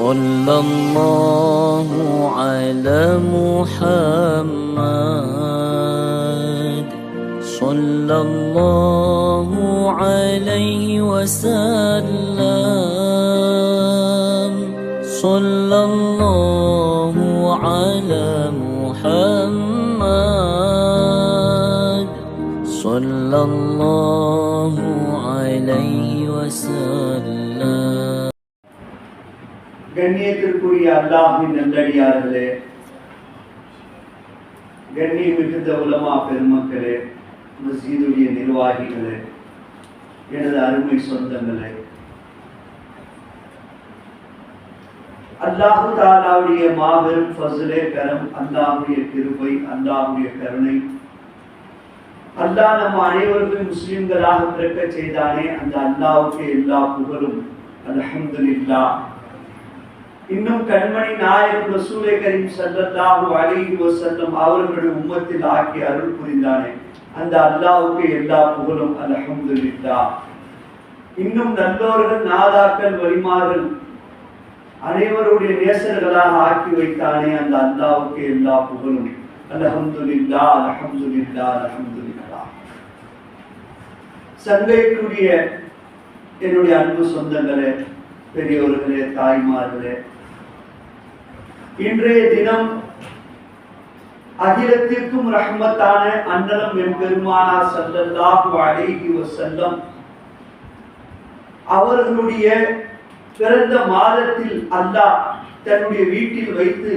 صلى الله على محمد صلى الله عليه وسلم صلى الله على محمد صلى الله عليه وسلم. கண்ணியத்திற்குரிய அல்லாஹ்வின் நல்லடியார்களே, கண்ணியம் மிகுந்த உலமா பெருமக்களே, மஸ்ஜிதுடைய நிர்வாகிகளே, எனது அருமை சொந்தங்களே, அல்லாஹ் தஆலாவுடைய மாபெரும் ஃபஸ்லே கரம், அல்லாஹ்வுடைய கிருபை, அல்லாஹ்வுடைய கருணை, அல்லாஹ் நம்ம அனைவருக்கும் முஸ்லிம்களாக பிறக்க செய்தானே அந்த அல்லாஹ்வுக்கு எல்லா புகழும். அல்ஹம்துலில்லாஹ். இன்னும் கண்மணி நாயகம் ரசூலே கரீம் ஸல்லல்லாஹு அலைஹி வஸல்லம் அவர்களுடைய உம்மத்தில் ஆக்கி அருள் புரிந்தானே அந்த அல்லாஹ்வுக்கு எல்லா புகழும். அல்ஹம்துலில்லாஹ். இன்னும் நல்லோர்கள், நாதாக்கள், வலிமார்கள் அனைவருடைய நேசர்களாக ஆக்கி வைத்தானே அந்த அல்லாஹ்வுக்கு எல்லா புகழும். அல்ஹம்துலில்லாஹ், அல்ஹம்துலில்லாஹ், அல்ஹம்துலில்லாஹ். சங்கைக்குரிய என்னுடைய அன்பு சொந்தங்களே, பெரியோர்களே, தாய்மார்களே, இன்றைய தினம் அகிலத்திற்கும் ரஹ்மத்தான அன்னலம் எம்பெருமானார் ஸல்லல்லாஹு அலைஹி வஸல்லம் அவர்களுடைய பிறந்த மாதத்தில் அல்லாஹ் தன்னுடைய வீட்டில் வைத்து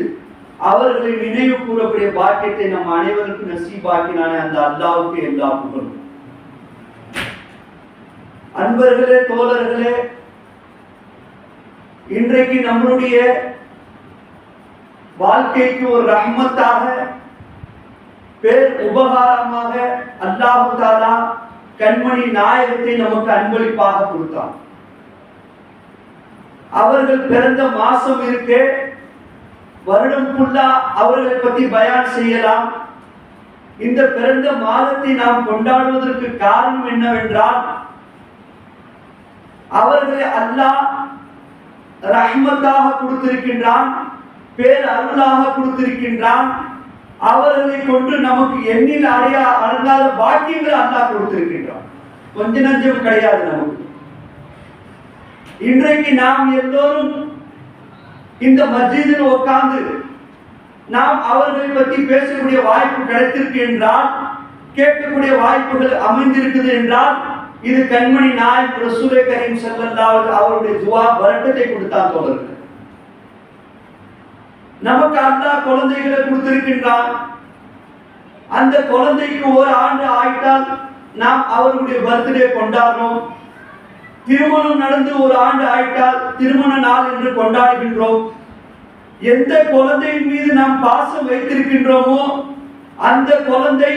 அவர்களை நினைவு கூறக்கூடிய பாக்கியத்தை நம் அனைவருக்கும் நசீபாக்கினானே அந்த அல்லாஹ்வுக்கு எல்லா புகழும். அன்பர்களே, தோழர்களே, இன்றைக்கு நம்மளுடைய வாழ்க்கைக்கு ஒரு ரஹ்மத்தாக, பேர் உபகாரமாக அல்லாஹ் தஆலா கண்மணி நாயகத்தை நமக்கு அன்பளிப்பாக கொடுத்தான். அவர்கள் பிறந்த மாசம் இருக்கு, வருடம் ஃபுல்லா அவர்களை பற்றி பயான் செய்யலாம். இந்த பிறந்த மாதத்தை நாம் கொண்டாடுவதற்கு காரணம் என்னவென்றால், அவர்களை அல்லாஹ் ரஹ்மத்தாக கொடுத்திருக்கின்றான், பேர் அருளாக கொடுத்திருக்கின்றான். அவர்களை கொண்டு நமக்கு எண்ணில் அடங்காத பாக்கியங்களை அல்லாஹ் கொடுத்திருக்கின்றான். கொஞ்ச நஞ்சம் கிடையாது நமக்கு. இன்றைக்கு நாம் எல்லோரும் இந்த மஸ்ஜிதில் உட்கார்ந்து நாம் அவர்களை பற்றி பேசக்கூடிய வாய்ப்பு கிடைத்திருக்கு என்றால், கேட்கக்கூடிய வாய்ப்புகள் அமைந்திருக்குது என்றால், இது கண்மணி நாயகம் ரசூலே கரீம் ஸல்லல்லாஹு அலைஹி அவருடைய துஆ பரக்கத்தை கொடுத்தான். தோழர்கள், நமக்கு அல்லாஹ் குழந்தைகளை கொடுத்திருக்கின்றான். அந்த குழந்தைக்கு ஒரு ஆண்டு ஆயிட்டால் நாம் அவர்களுடைய பர்த்டே கொண்டாடுறோம். திருமணம் நடந்து ஒரு ஆண்டு ஆயிட்டால் திருமண நாள் என்று கொண்டாடுகின்றோம். எந்த குழந்தையின் மீது நாம் பாசம் வைத்திருக்கின்றோமோ அந்த குழந்தை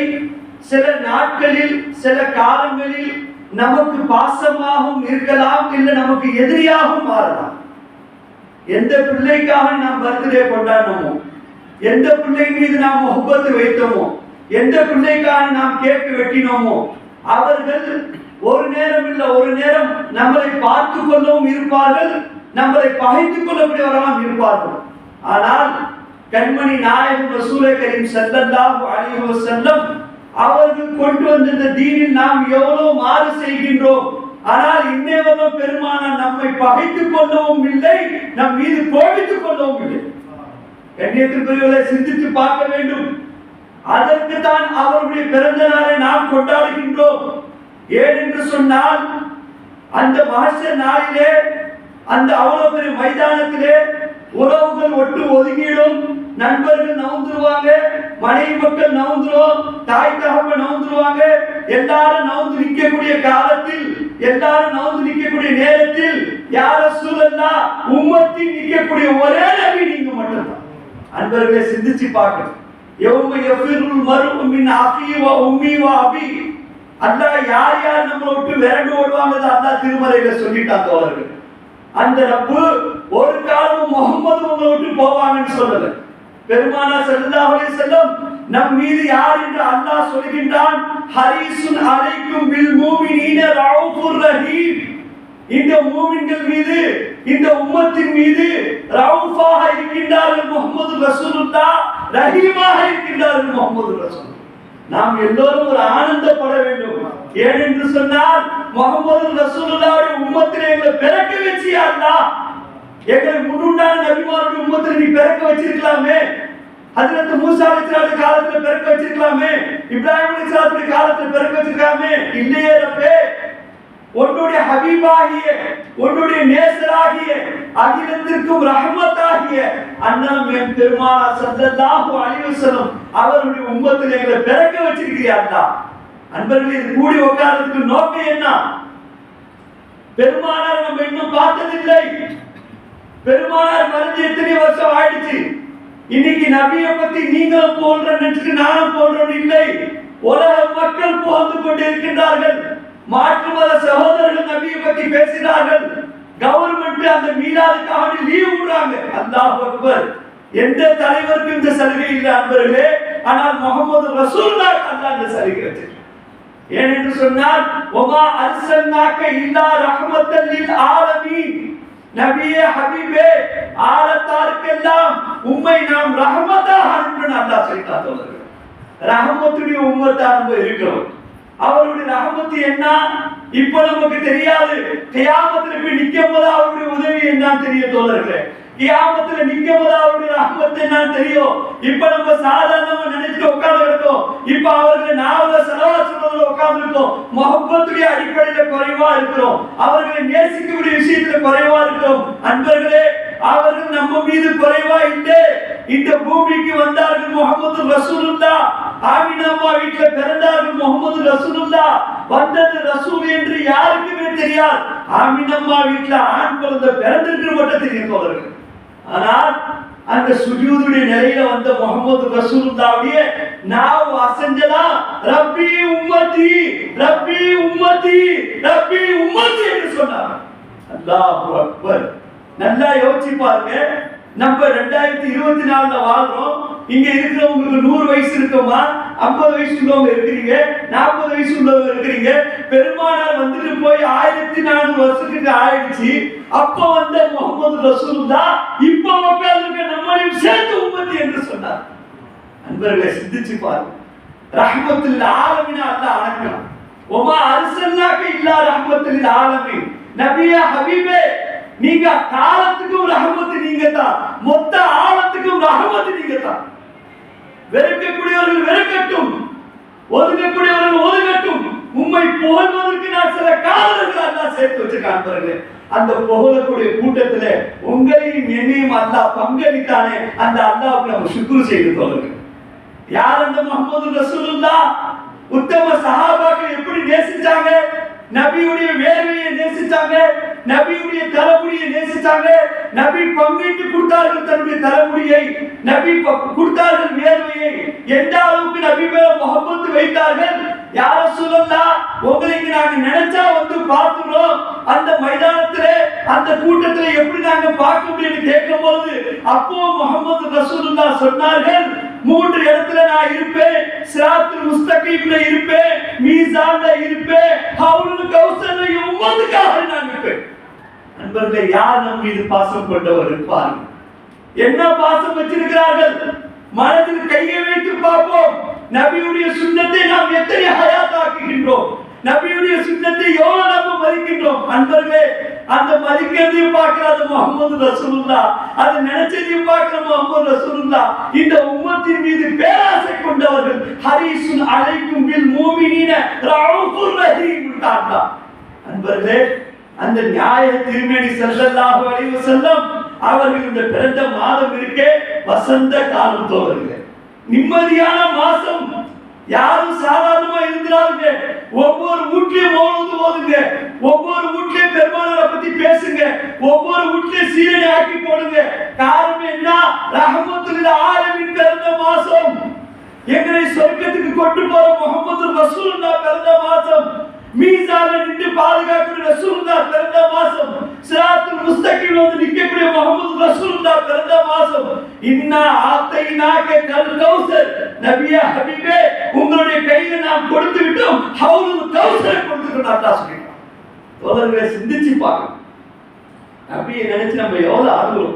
சில நாட்களில், சில காலங்களில் நமக்கு பாசமாகவும் இருக்கலாம், இல்லை நமக்கு எதிரியாகவும் மாறலாம். எந்த பிள்ளைக்காக நாம் பர்த்டே கொண்டாடணுமோ, எந்த பிள்ளை மீது நாம் முஹப்பத் வைத்தோமோ, எந்த பிள்ளைக்காக நாம் கேக்கு வெட்டினோமோ, அவர்கள் ஒரு நேரம் இல்லை ஒரு நேரம் நம்மளை பார்த்து கொள்ளவும் இருப்பார்கள், நம்மளை பகைத்துக் கொள்ளக்கூடியவர்களாம் இருப்பார்கள். ஆனால் கண்மணி நாயகம் ரசூலே கரீம் ஸல்லல்லாஹு அலைஹி வஸல்லம் அவர்கள் கொண்டு வந்த இந்த தீனில் நாம் எவ்வளவு மாறு செய்கின்றோம். ஆனால் இன்னேவதோ பெருமானார் நம்மை பகைத்துக் கொள்ளவும் இல்லை, நம் மீது கோபித்துக் கொள்ளவும் இல்லை. கண்ணியத்திற்குரியவர்களை சிந்தித்து பார்க்க வேண்டும். அதற்கு தான் அவருடைய பிறந்த நாளை நாம் கொண்டாடுகின்றோம். ஏனென்று சொன்னால், அந்த மஹ்ஷர் நாளிலே, அந்த அவ்வளவு பெரிய மைதானத்திலே உறவுகள் ஒட்டு ஒதுங்கிடும், நண்பர்கள் நவுந்துருவாங்க, மனைவி மக்கள் நவுந்துரும், தாய் தகப்பன் நவுந்துருவாங்க. எல்லாரும் நவுந்து நிற்கக்கூடிய காலத்தில், எல்லாரும் நவுந்து நிற்கக்கூடிய நேரத்தில், யா ரசூலல்லாஹ் உம்மத்தி நிற்கக்கூடிய ஒரே நபி நீங்க மட்டும்தான். அன்பர்களை சிந்திச்சு பார்க்கணும். யௌம யஃபிருல் மர்உ மின் அஃபீ வ உம்மி வ அபீ. அல்லாஹ் யார் யார் நம்மளை விட்டு விரண்டு ஓடுவாங்க அல்லாஹ் திருமறையில சொல்லிட்டான். தோழர்கள், அந்த ரப்பு ஒரு காலம் முகமது உங்களை விட்டு போவாங்கன்னு சொல்லல. பெருமானார் ஸல்லல்லாஹு அலைஹி வஸல்லம் நம் மீது யார் என்று அல்லாஹ் சொல்கின்றான், ஹரீசுன் அலைக்கும் பில் மூமினீன ரவுஃபுர் ரஹீம். இந்த மூமின்கள் மீது இந்த உம்மத்தின் மீது ரவுஃபாக இருக்கின்றார்கள் முஹம்மது ரசூலுல்லாஹ், ரஹீமாக இருக்கின்றார்கள் முஹம்மது ரசூலுல்லாஹ். நாம் எல்லோரும் ஒரு ஆனந்தப்பட வேண்டும். ஏனென்று சொன்னால் முஹம்மது ரசூலுல்லாஹ்வுடைய உம்மத்திலே எங்களை பிறக்க வச்சியா அல்லாஹ். எங்களை முன்னுண்டான நபிமாருடைய உம்மத்திலே நீ பிறக்க வச்சிருக்கலாமே. ஹஜ்ரத் மூசா அலைஹிஸ்ஸலாம் காலத்துல பிறக்க வச்சிருக்கலாமே, இப்ராஹிம் அலைஹிஸ்ஸலாத்துடைய காலத்துல பிறக்க வச்சிருக்கலாமே. இல்லையே ரப்பே, உன்னுடைய ஹபீபாகிய, உன்னுடைய நேசராகிய, அகிலத்திற்கும் ரஹ்மத்தாகிய அண்ணன் என் பெருமானார் ஸல்லல்லாஹு அலைஹி வஸல்லம் அவருடைய உம்மத்திலே எங்களை பிறக்க வச்சிருக்கிறியா. அன்பர்களே, இது கூடி உட்கார்றதுக்கு நோக்கம் என்ன? பெருமானார் நம்ம இன்னும் பார்த்ததில்லை. பெருமானார் மறைஞ்சு எத்தனை வருஷம் ஆயிடுச்சு. இன்னைக்கு நபியை பத்தி நீங்களும் போன்ற நினைச்சு நானும் போன்றோம் இல்லை. உலக மக்கள் புகழ்ந்து கொண்டிருக்கின்றார்கள். மாற்று மத சகோதரர்கள் நபியை பத்தி பேசினார்கள். கவர்மெண்ட் அந்த மீலாதுக்காக லீவ் விடுறாங்க. அல்லாஹ் அக்பர். எந்த தலைவருக்கும் இந்த சலுகை இல்லை அன்பர்களே. ஆனால் முஹம்மது ரசூலுல்லாஹ் அல்லாஹ் இந்த சலுகை வச்சிருக்கார். ஏனென்று சொன்னால் வமா அர்சல்னாக இல்லா ரஹ்மத்தல் லில் ஆலமீன். நபியே, ஹபீபே, ஆலத்தாருக்கெல்லாம் உம்மை நாம் ரஹ்மத்தாக அனுப்பினோம் அல்லாஹ் சொல்லிட்டார். ரஹ்மத்துடைய உம்மத்தா நம்ம இருக்கிறோம். அவருடைய ரஹ்மத்து என்ன இப்ப நமக்கு தெரியாது. கியாமத்துல போய் நிக்கும் போது அவருடைய உதவி என்னன்னு தெரிய தோழர்களே. கியாமத்துல நிக்கும் போது அவருடைய ரஹ்மத்து என்னன்னு தெரியும். இப்ப நம்ம சாதாரணமா நினைச்சிட்டு உட்கார்ந்து இருக்கோம். இப்ப அவர்களை நாவல ஸலவாத் சொல்றதுல உட்கார்ந்து இருக்கோம். முஹப்பத்துடைய அடிப்படையில குறைவா இருக்கிறோம். அவர்களை நேசிக்கக்கூடிய விஷயத்துல குறைவா இருக்கிறோம். அன்பர்களே, அவர்கள் நம்ம மீது குறைவா இல்லை. இந்த பூமிக்கு வந்தார்கள் முஹம்மது ரசூலுல்லாஹ். ஆமினா அம்மா வீட்டில் பிறந்தார்கள் முஹம்மது ரசூலுல்லாஹ். வந்தது ரசூல் என்று யாருக்குமே தெரியாது. ஆமினா அம்மா வீட்டில் ஆண் குழந்தை பிறந்திருக்கு மட்டும் தெரியும் தோழர்கள். ஆனால் அந்த சுஜூதுடைய நிலையில வந்த முஹம்மது ரசூலுல்லாஹ்வுடைய நாவ் அசஞ்சலா ரப்பி உம்மதி, ரப்பி உம்மதி, ரப்பி உம்மதி என்று சொன்னார். அல்லாஹு அக்பர். நல்லா யோசிச்சு பாருங்க. நம்ம 2024 வாழ்றோம். இங்க இருக்கிறவங்களுக்கு 100 வயசு இருக்குமா, 50 வயசு உள்ளவங்க இருக்கிறீங்க, 40 வயசு உள்ளவங்க இருக்கிறீங்க. பெருமானார் வந்துட்டு போய் 1400 வருஷத்துக்கு ஆயிடுச்சு. அப்ப வந்த முஹம்மது ரசூலுல்லாஹ் இப்ப உட்கார்ந்து நம்மளையும் சேர்த்து உம்மத்தி என்று சொன்னார். அன்பர்களை சிந்திச்சு பாருங்க. ரஹ்மத்துல் ஆலமீன் அல்லாஹ் அனுப்பினான். வமா அர்சல்னாக இல்லா ரஹ்மத்துல் ஆலமீன். நபியே, ஹபீபே, நீங்க காலத்துக்கும் ரஹமத்து நீங்க தான், மொத்த ஆழத்துக்கும் ரஹமத்து நீங்க தான். வெறுக்கக்கூடியவர்கள் வெறுக்கட்டும், ஒதுக்கக்கூடியவர்கள் ஒதுக்கட்டும். உம்மை புகழ்வதற்கு நான் சில காரணங்கள் அல்லாஹ் சேர்த்து வச்சிருக்கான். அந்த புகழக்கூடிய கூட்டத்துல உங்களையும் என்னையும் அல்லாஹ் பங்களித்தானே. அந்த அல்லாஹ்வுக்கு நம்ம சுக்ர் செய்து தோழர்கள். யார் அந்த முஹம்மது ரசூலுல்லாஹ்? உத்தம சஹாபாக்கள் எப்படி நேசிச்சாங்க? நபியுடைய வேர்வையை நேசிச்சாங்க, நபியுடைய தலைமுடியை நேசிச்சாங்க. நபி பங்கிட்டு கொடுத்தார்கள் தன்னுடைய தலைமுடியை, நபி கொடுத்தார்கள் வேர்வையை. எந்த அளவுக்கு நபி மேல முஹப்பத் வைத்தார்கள். யா ரசூலல்லாஹ், உங்களுக்கு நாங்க நினைச்சா வந்து பார்க்கிறோம். அந்த மைதானத்திலே அந்த கூட்டத்திலே எப்படி நாங்க பார்க்க முடியும்னு கேட்கும்போது அப்போ முஹம்மது ரசூலுல்லாஹ் சொன்னார்கள், 3 இடத்துல நான் இருப்பேன். சிராத்துல் முஸ்தகீம்ல இருப்பேன், மீசான்ல இருப்பேன், ஹவுலுல் கௌசர்ல உம்மத்துக்காக நான் இருப்பேன். அன்பர்களே, யார் நம் மீது பாசம் கொண்டவர் பாருங்க. என்ன பாசம் வச்சிருக்கிறார்கள்? மனதில் கையை வைத்து பார்ப்போம். நபியுடைய சுன்னத்தை நாம் எத்தனை ஹயாத் ஆக்குகின்றோம், நபியுடைய சுன்னத்தை எவ்வளவு நம்ம மதிக்கின்றோம். அன்பர்களே, அந்த மதிக்கிறதையும் பார்க்கிறாத முஹம்மது ரசூலுல்லாஹ், அதை நினைச்சதையும் பார்க்கிற முஹம்மது ரசூலுல்லாஹ். இந்த உம்மத்தின் மீது பேராசை கொண்டவர்கள். ஹரீசுன் அலைக்கும் பில் மூமினீன ரவுஃபுர் ரஹீம். அன்பர்களே, அந்த நியாய திருமேனி ஸல்லல்லாஹு அலைஹி வஸல்லம் அவர்கள் இந்த பிறந்த மாதம் இருக்கே வசந்த காலம் தோழர்களே, நிம்மதியான மாசம். யாரும் சாதாரணமா இருந்தாருங்க. ஒவ்வொரு வீட்லயும் மௌலூத் ஓதுங்க, ஒவ்வொரு வீட்லயும் பெருமானாரை பத்தி பேசுங்க, ஒவ்வொரு வீட்லயும் சீரணி ஆக்கி போடுங்க. காரணம் என்ன? ரஹ்மத்துல் ஆலமீன் பிறந்த மாசம். எங்களை சொர்க்கத்துக்கு கொண்டு போற முஹம்மது ரசூலுல்லாஹ் பிறந்த மாசம். மீசான்ல நின்று பாதுகாக்கிற ரசூலுல்லாஹ் பிறந்த மாசம். சிராத்துல் முஸ்தகீம்ல வந்து நிக்கக்கூடிய முஹம்மது ரசூலுல்லாஹ் பிறந்த மாசம். இன்னா ஆத்தைனாக கல் கௌசர். நபியே, ஹபீபே, உங்களுடைய கையில நாம் கொடுத்து விட்டோம், ஹவுலுல் கௌசரை கொடுத்துட்டோம் அல்லாஹ் சொல்றான். தோழர்களே, சிந்திச்சு பாருங்க. நபியை நினைச்சு நம்ம எவ்வளவு ஆர்வம்.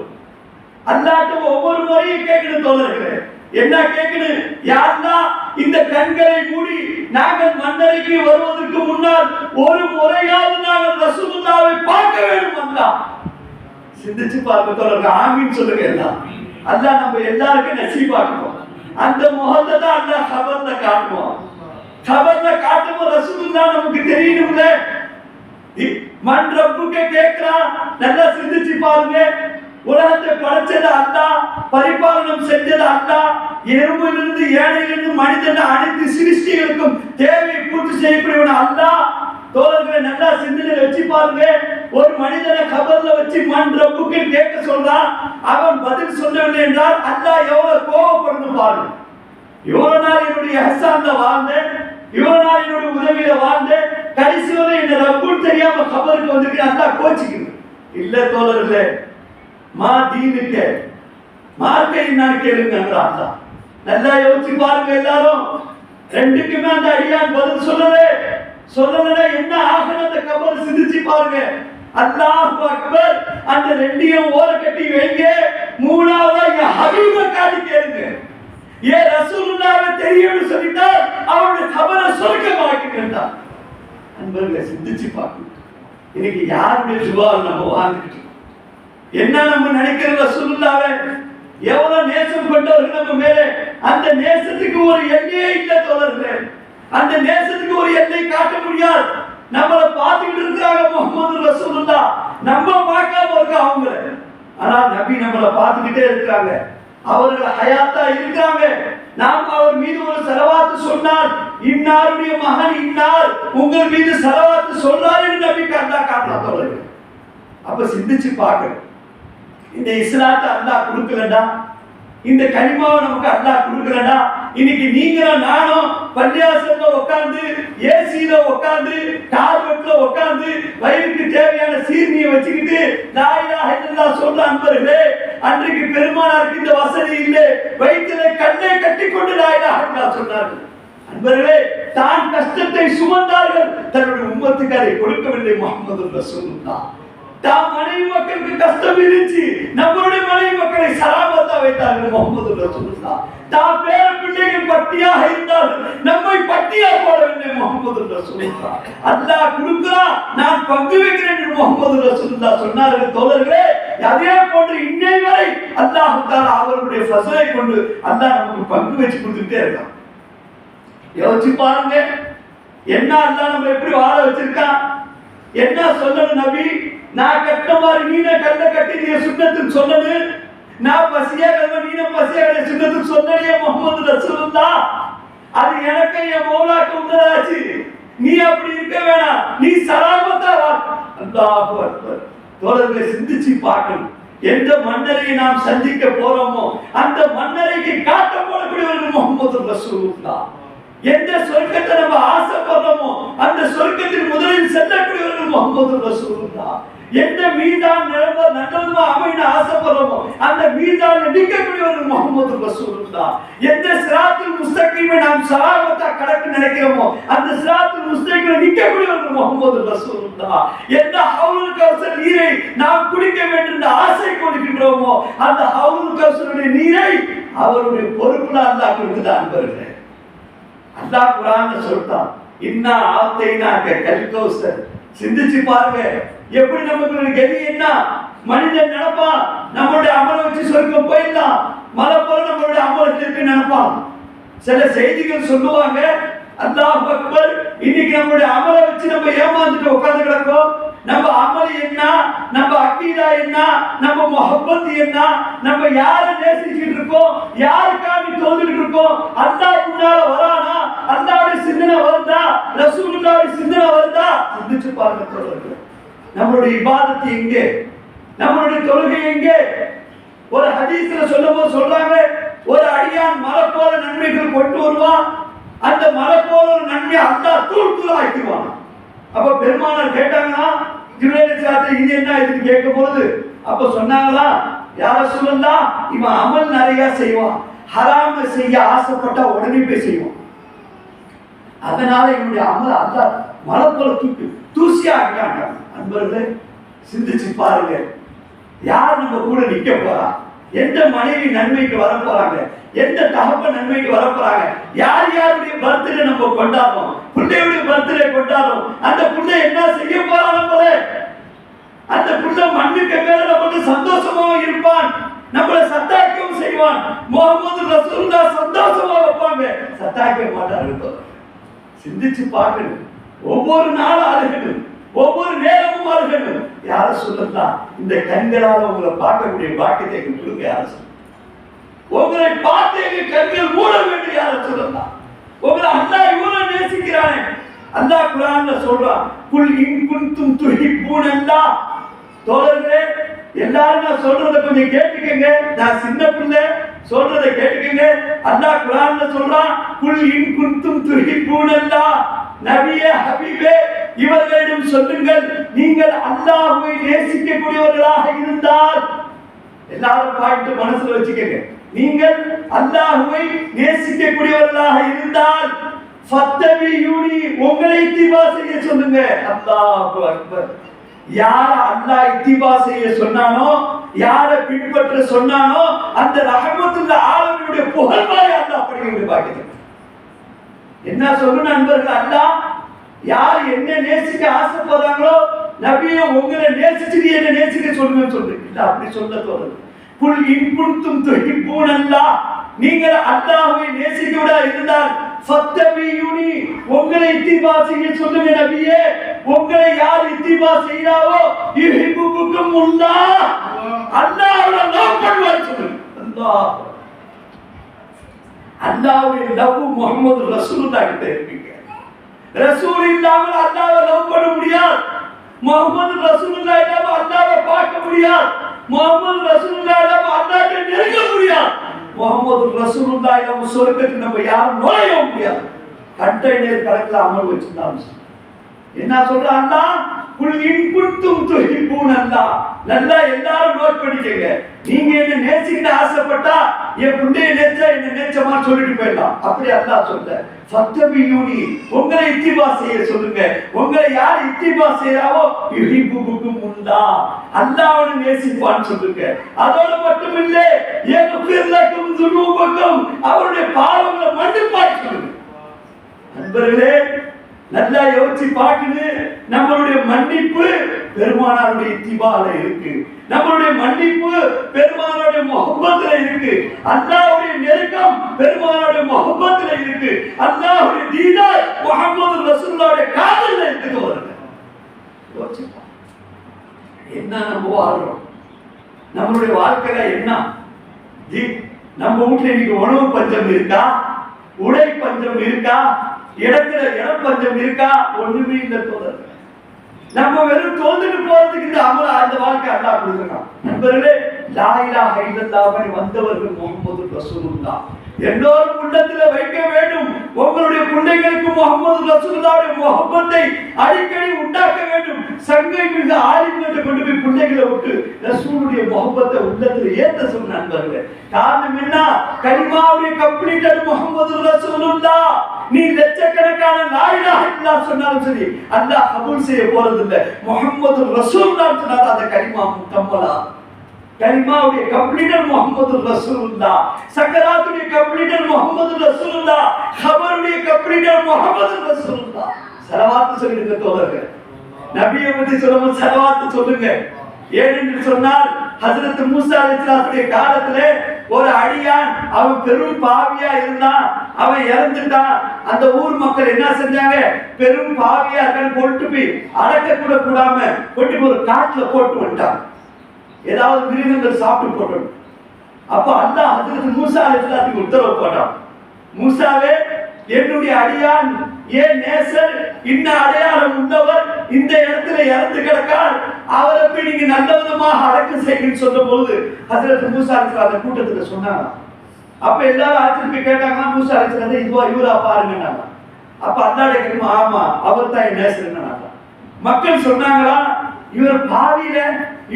அல்லாட்ட ஒவ்வொரு முறையும் கேட்கணும் தோழர்களே. என்ன கேட்கணும்? யா அல்லாஹ், இந்த கண்களை மூடி நாங்கள் மன்னரைக்கு வருவதற்கு முன்னால் ஒரு முறையாவது நாங்கள் ரசூலுல்லாஹ்வை பார்க்க வேண்டும். அல்லாஹ் சிந்திச்சு பார்க்க தோழர்கள். ஆமீன் சொல்லுங்க எல்லாம். அல்லாஹ் நம்ம எல்லாருக்கும் நசீபாக்குவோம். அந்த முகத்தை தான் அல்லாஹ் கபர்ல காட்டுவோம். கபர்ல காட்டும்போது ரசூலுல்லாஹ் நமக்கு தெரியணும்ல. மன் ரப்புக்கு கேட்கிறான். நல்லா சிந்திச்சு பாருங்க. உலகத்தை படைச்சது அல்லாஹ், பரிபாலனம் செஞ்சது அல்லாஹ். எறும்பிலிருந்து ஏழையிலிருந்து மனிதன் அனைத்து சிருஷ்டிகளுக்கும் தேவையை பூர்த்தி செய்யக்கூடியவன் அல்லாஹ். தோழர்களை நல்லா சிந்தனையில வச்சு பாருங்க. ஒரு மனிதனை கபர்ல வச்சு மன் ரப்புக்கு கேட்க சொல்றான். அவன் பதில் சொல்லவில்லை என்றால் அல்லாஹ் எவ்வளவு கோபப்படணும் பாருங்க. இவ்வளவு நாள் என்னுடைய ஹசான்ல வாழ்ந்தேன், இவ்வளவு நாள் என்னுடைய உதவியில வாழ்ந்தேன், கடைசி வரை என்ன ரப்புன்னு தெரியாம கபருக்கு வந்துட்டு அல்லாஹ் கோச்சிக்கணும். இல்ல தோழர்களே, மா தீனுக்கு மார்க்கை நான் கேளுங்க. நல்லா யோசிச்சு பாருங்க எல்லாரும். ரெண்டுக்குமே அந்த அடியான் பதில் சொல்லல என்ன ஆகணும்? அந்த கபர் சிந்திச்சு பாருங்க. அல்லாஹ் அக்பர். அந்த ரெண்டையும் ஓர கட்டி வைங்க. மூணாவதா என் ஹபீப காட்டி கேளுங்க. ஏன் ரசூலுல்லாஹ்வை தெரியும்னு சொல்லிட்டா அவருடைய கபரை சொர்க்கமாக்கிட்டா. அன்பர்களை சிந்திச்சு பார்க்கணும். இன்னைக்கு யாருடைய துவால் நம்ம வாழ்ந்துட்டு என்ன நம்ம நினைக்கிற? ரசூலுல்லாஹ்வை எவ்வளவு நேசம் கொண்டவர்கள் நம்ம மேலே. அந்த நேசத்துக்கு ஒரு எல்லையே இல்லை தோழர்களே. அந்த நேசத்துக்கு ஒரு எல்லை காட்ட முடியாது. நம்மளை பார்த்துக்கிட்டு இருக்கிறாங்க முஹம்மது ரசூலுல்லாஹ், நம்ம பார்க்காம இருக்க அவங்கள. ஆனா நபி நம்மளை பார்த்துக்கிட்டே இருக்கிறாங்க. அவர்கள் ஹயாத்தா இருக்காங்க. நாம் அவர் மீது ஒரு ஸலவாத் சொன்னால் இன்னாருடைய மகன் இன்னார் உங்கள் மீது ஸலவாத் சொல்றார் என்று நபி காட்டலாம். அப்ப சிந்திச்சு பார்க்கணும். இந்த இஸ்லாத்தை அல்லாஹ் கொடுக்கலடா, இந்த கலிமாவை நமக்கு அல்லாஹ் கொடுக்கலடா. இன்னைக்கு நீங்களும் நானும் பள்ளியாசல்ல உட்கார்ந்து, ஏசியில உட்கார்ந்து, கார்பெட்ல உட்கார்ந்து, வயிறுக்கு தேவையான சீர்னியை வச்சுக்கிட்டு லா இலாஹ இல்லல்லாஹ் சொல்ற அன்பர்களே, அன்றைக்கு பெருமானாருக்கு இந்த வசதி இல்லை. வயிற்றிலே கண்ணை கட்டிக்கொண்டு லா இலாஹ இல்லல்லாஹ் சொன்னார்கள். அன்பர்களே, தான் கஷ்டத்தை சுமந்தார்கள், தன்னுடைய உம்மத்துக்கு அதை கொடுக்கவில்லை. முஹம்மது ரசூலுல்லாஹ் தாம் மனைவி மக்களுக்கு கஷ்டம் இருந்துச்சு, நம்மளுடைய மனைவி மக்களை சலாமத்தா வைத்தார்கள். முஹம்மது ரசூலுல்லாஹ் தாம் பேர பிள்ளைகள் பட்டியாக இருந்தார்கள், நம்மை பட்டியா போடவில்லை. முஹம்மது ரசூலுல்லாஹ் அல்லாஹ் கொடுக்கிறான், நான் பங்கு வைக்கிறேன் என்று முஹம்மது ரசூலுல்லாஹ் சொன்னார்கள். தோழர்களே, அதே போன்று இன்னை வரை அல்லாஹ் தஆலா அவருடைய ஃபஸலை கொண்டு அல்லாஹ் நமக்கு பங்கு வச்சு கொடுத்துட்டே இருக்கான். யோசிச்சு பாருங்க, என்ன அல்லாஹ் நம்ம எப்படி வாழ வச்சிருக்கான். என்ன சொல்லணும் நபி? நான் கட்ட மாதிரி நீன கல்ல கட்டி நீ சுன்னத்துக்கு சொல்லணும். நான் பசியா கல்வ நீன பசியா கல்ல சுன்னத்துக்கு சொன்னே முஹம்மது ரசூலுல்லாஹ். அது எனக்கு என் மௌலாக்கு உண்டதாச்சு. நீ அப்படி இருக்க வேணாம், நீ சலாமத்தா வா. அல்லாஹு அக்பர். தோழர்களை சிந்திச்சு பார்க்கணும். எந்த மன்னரை நாம் சந்திக்க போறோமோ அந்த மன்னரைக்கு காட்ட போடக்கூடியவர்கள் முஹம்மது ரசூலுல்லாஹ். எந்த சொர்க்கத்தை நம்ம ஆசைப்படுறோமோ அந்த சொர்க்கத்தில் முதலில் செல்லக்கூடியவர்கள் முஹம்மது ரசூலுல்லாஹ். எந்த மீதான் நல்லதுமா அமைன்னு ஆசைப்படுறோமோ அந்த மீதான் நிற்கக்கூடியவர்கள் முஹம்மது ரசூலுல்லாஹ். எந்த சிராத்துல் முஸ்தகீமை நாம் சலாமத்தா கடக்க நினைக்கிறோமோ அந்த சிராத்துல் முஸ்தகீமை நிற்கக்கூடியவர்கள் முஹம்மது ரசூலுல்லாஹ். எந்த ஹவுலுல் கௌசர் நீரை நாம் குடிக்க வேண்டும் என்ற ஆசை கொள்கின்றோமோ அந்த ஹவுலுல் கௌசருடைய நீரை அவருடைய பொறுப்புல அல்லாஹ் கொடுத்துட்டான். அன்பர்களே, அல்லாஹ் குர்ஆன்ல சொல்றான், இன்னா ஆத்தைனாக கல் கௌசர். சிந்திச்சு பாருங்க, எப்படி நமக்கு கதி என்ன? மனிதன் நினைப்பான் நம்மளுடைய அமலை வச்சு சொர்க்கம் போயிடலாம், மலை போல நம்மளுடைய அமலத்திற்கு நினைப்பான். சில செய்திகள் சொல்லுவாங்க, அல்லாஹ் அக்பர், இன்னைக்கு நம்மளுடைய அமலை வச்சு நம்ம ஏமாந்துட்டு உட்கார்ந்து கிடக்கோம். நம்ம அமல் என்ன, நம்ம அக்கீதா என்ன, நம்ம முஹப்பத் என்ன, நம்ம யாரை நேசிச்சுட்டு இருக்கோம், யாருக்காக தோந்துட்டு இருக்கோம், அல்லாஹ் முன்னால வரானா, அல்லாஹ்வுடைய சிந்தனை வருதா, ரசூலுல்லாஹ்வுடைய சிந்தனை வருதா? சிந்திச்சு பாருங்க. நம்மளுடைய இபாதத் எங்கே, நம்மளுடைய தொழுகை எங்கே? ஒரு ஹதீஸ்ல சொல்லும்போது சொல்றாங்க, ஒரு அடியான் மலை போல நன்மைகள் கொண்டு வருவான், அந்த மலை போல ஒரு நன்மை அல்லாஹ் தூள் தூள் ஆக்கிடுவான். அப்ப பெருமானார் கேட்டாங்களா, ஜிப்ரீல் அலைஹிஸ்ஸலாம் இது என்ன இதுன்னு கேட்கும்போது அப்ப சொன்னாங்களா, யா ரசூலல்லாஹ், இவன் அமல் நிறைய செய்வான், ஹராம செய்ய ஆசைப்பட்டா உடனே போய் செய்வான், அதனால இவனுடைய அமல் அல்லாஹ் மலை போல தூசியா ஆக்கிட்டாங்க. அன்பர்களே, சிந்திச்சு பாருங்க, யார் நம்ம கூட நிக்க போறா? எந்த மனைவி நன்மைக்கு வர போறாங்க? எந்த தகப்ப நன்மைக்கு வர போறாங்க? யார் யாருடைய பர்த்டே நம்ம கொண்டாடுறோம்? பிள்ளையுடைய பர்த்டே கொண்டாடுறோம். அந்த பிள்ளை என்ன செய்ய போறான்? நம்மளே அந்த பிள்ளை மண்ணுக்கு மேல நமக்கு சந்தோஷமாவும் இருப்பான், நம்மளை சத்தாக்கவும் செய்வான். முகமது ரசூலுல்லாஹ் சந்தோஷமா வைப்பாங்க, சத்தாக்க மாட்டார்கள். சிந்திச்சு பார்க்கணும். ஒவ்வொரு நாளும் அழுகணும், ஒவ்வொரு நேரமும் அழுகணும். யார சொல்லலாம்? இந்த கண்களால் உங்களை பார்க்கக்கூடிய பாக்கியத்தை கொடுங்க. யார சொல்ல? உங்களை பார்த்து எங்க கண்கள் மூட வேண்டும். யார சொல்லலாம்? உங்களை அல்லாஹ் இவ்வளவு நேசிக்கிறானே. அல்லாஹ் குர்ஆன்ல சொல்றான், குல் இன் குன்தும் துஹிப்பூனல்லாஹ். தோழர்களே, எல்லாரும் நான் சொல்றத கொஞ்சம் கேட்டுக்கங்க. நான் சின்ன பிள்ளை, சொல்றத கேட்டுக்கங்க. அல்லாஹ் குர்ஆன்ல சொல்றான், குல் இன் குன்தும் துஹிப்பூனல்லாஹ். நபியே, ஹபீபே, இவர்களிடம் சொல்லுங்கள், நீங்கள் அல்லாஹ்வை நேசிக்கக்கூடியவர்களாக இருந்தால். எல்லாரும் பாயிண்ட் மனசுல வச்சுக்கங்க. நீங்கள் அல்லாஹ்வை நேசிக்கக்கூடியவர்களாக இருந்தால் ஃபத்தபியூனி, உங்களை இத்திபா செய்ய சொல்லுங்க. அல்லாஹு அக்பர். யார அல்லாஹ் இத்திபா செய்ய சொன்னானோ, யார பின்பற்ற சொன்னானோ, அந்த ரஹமத்துல் ஆலமீனுடைய புகழ்மாய் அல்லாஹ் படிக்க பாக்கியது. என்ன சொல்லு நண்பர்கள்? அல்லாஹ் யார் என்ன நேசிக்க ஆசைப்படுறாங்களோ, நபியே உங்களை நேசிச்சுட்டு என்ன நேசிக்க சொல்லுங்கன்னு சொல்றீங்க. இல்ல, அப்படி சொல்ல தோணுது. குல் இன் குன்தும் துஹிப்பூனல்லாஹ், நீங்கள் அல்லாஹ்வை நேசிக்கவிட இருந்தால் ஃபத்தபியூனி, உங்களை இத்திபா செய்ய சொல்லுங்க நபியே. உங்களை யார் இத்திபா செய்றாவோ யுஹிப்புகுமுல்லாஹ், அல்லாஹ்வை லவ் பண்ணுவார் சொல்லுங்க. அல்லாஹ், அல்லாஹ்வை லவ் முஹம்மது ரசூலுல்லாஹ் கிட்ட இருக்குங்க. ரசூல் இல்லாமல் அல்லாஹ்வை லவ் பண்ண முடியாது. முஹம்மது ரசூலுல்லாஹ் இல்லாமல் அல்லாஹ்வை பார்க்க முடியாது. முஹம்மது ரசூலுல்லாஹ் இல்லாமல் அல்லாஹ்வை நெருங்க முடியாது. முஹம்மது ரசூலுல்லாஹ் இல்லாமல் சொர்க்கத்துக்கு நம்ம யாரும் நுழைய முடியாது. கண்டெய்னர் கணக்குல அமல் வச்சிருந்தாங்க. என்ன சொல்றான்னா, குல் இன் குன்தும் துஹிப்பூனல்லாஹ். நல்லா எல்லாரும் நோட் பண்ணிக்கங்க. நீங்க என்ன நேசிக்க ஆசைப்பட்டா என் புள்ளைய நேச்சா என்ன நேச்சமா சொல்லிட்டு போயிடலாம். அப்படி அல்லாஹ் சொல்ற. ஃபத்தபியூனி, உங்களை இத்திபா செய்ய சொல்லுங்க. உங்களை யார் இத்திபா செய்றாவோ யுஹிப்புகுமுல்லாஹ், அல்லாஹ்வை நேசிப்பான்னு சொல்லுங்க. அதோட மட்டும் இல்ல, யக்ஃபிர் லக்கும் ذுனூபக்கும், அவருடைய பாவங்களை மன்னிப்பான்னு சொல்லுங்க. நண்பர்களே, நல்லா யோசிச்சு பார்க்கணும். நம்மளுடைய மன்னிப்பு பெருமானாருடைய இத்திபால இருக்கு. நம்மளுடைய மன்னிப்பு பெருமானாருடைய முஹப்பத்துல இருக்கு. அல்லாஹ்வுடைய நெருக்கம் பெருமானாருடைய முஹப்பத்துல இருக்கு. அல்லாஹ்வுடைய தீனார் முஹம்மது ரசூலுல்லாஹ்வுடைய காதல்ல இருக்கு. யோசிச்சு என்ன நம்ம வாழ்றோம்? நம்மளுடைய வாழ்க்கையில என்ன? நம்ம வீட்டுல இன்னைக்கு உணவு பஞ்சம் இருக்கா? உடை பஞ்சம் இருக்கா? இடத்துல இடம் பஞ்சம் இருக்கா? ஒண்ணுமே இல்ல தோழர். நம்ம வெறும் தோந்துட்டு போறதுக்கு இந்த அமல அந்த வாழ்க்கை அல்லாஹ் கொடுக்குறான். நண்பர்களே, லா இலாஹ இல்லல்லாஹ் வந்தவர்கள் முஹம்மது ரசூலுல்லாஹ் எல்லோரும் உள்ளத்துல வைக்க வேண்டும். உங்களுடைய பிள்ளைகளுக்கு முஹம்மது ரசூலுல்லாஹ்வுடைய முஹப்பத்தை அடிக்கடி உண்டாக்க வேண்டும். சங்கை மிக ஆலிம்கிட்ட கொண்டு போய் பிள்ளைகளை விட்டு ரசூலுடைய முஹப்பத்தை உள்ளத்துல ஏத்த சொல்ற நண்பர்களே. காரணம் என்ன? கலிமாவுடைய கம்ப்ளீட்டட் முஹம்மது ரசூலுல்லாஹ். நீ லட்சக்கணக்கான லா இலாஹ இல்லல்லாஹ் சொன்னாலும் சரி, அல்லாஹ் கபூல் செய்ய போறது இல்ல. முஹம்மது ரசூலுல்லாஹ் சொன்னா அந்த கலிமா முக்கம்மலா. கலிமாவுடைய கம்ப்ளீட்டட் முஹம்மது ரசூலுல்லாஹ், சக்கராத்துடைய கம்ப்ளீட்டட் முஹம்மது ரசூலுல்லாஹ், கபருடைய கம்ப்ளீட்டட் முஹம்மது ரசூலுல்லாஹ். ஸலவாத் சொல்லுங்க தோழர்களே. நபியை பத்தி சொல்லும்போது ஸலவாத் சொல்லுங்க. ஏனென்று சொன்னால், ஹஜ்ரத் மூசா அலைஹிஸ்ஸலாத்துடைய காலத்திலே ஒரு அடியான், அவன் பெரும் பாவியா இருந்தான், அவன் இறந்துட்டான். அந்த ஊர் மக்கள் என்ன செஞ்சாங்க? பெரும் பாவியா இருக்கான்னு கொண்டு போய் அடக்க கூட கூடாம கொண்டு போய் ஒரு காட்டுல போட்டு வந்துட்டான். ஏதாவது மிருகங்கள் சாப்பிட்டு போட்டோம். அப்ப அல்லாஹ் ஹஜ்ரத் மூசா அலைஹிஸ்ஸலாத்துக்கு உத்தரவு போட்டான், மூசாவே, என்னுடைய அடியான் ஏன் நேசர் இன்ன அடையாளம் உள்ளவர் இந்த இடத்துல இறந்து கிடக்கார், அவரை போய் நீங்க நல்ல விதமாக அடக்கம் செய்யுன்னு சொன்ன போது ஹஜ்ரத் மூசா அலைஹிஸ்ஸலாம் அந்த கூட்டத்துல சொன்னாங்க. அப்ப எல்லாரும் ஆச்சரியப்பட்டு கேட்டாங்க, மூசா அலைஹிஸ்ஸலாம் இதுவா இவரா பாருங்கன்னாங்க. அப்ப அல்லாஹ்வுடைய கலிமா, ஆமா அவர் தான் நேசர்னாங்க. மக்கள் சொன்னாங்களா, இவர் பாவியில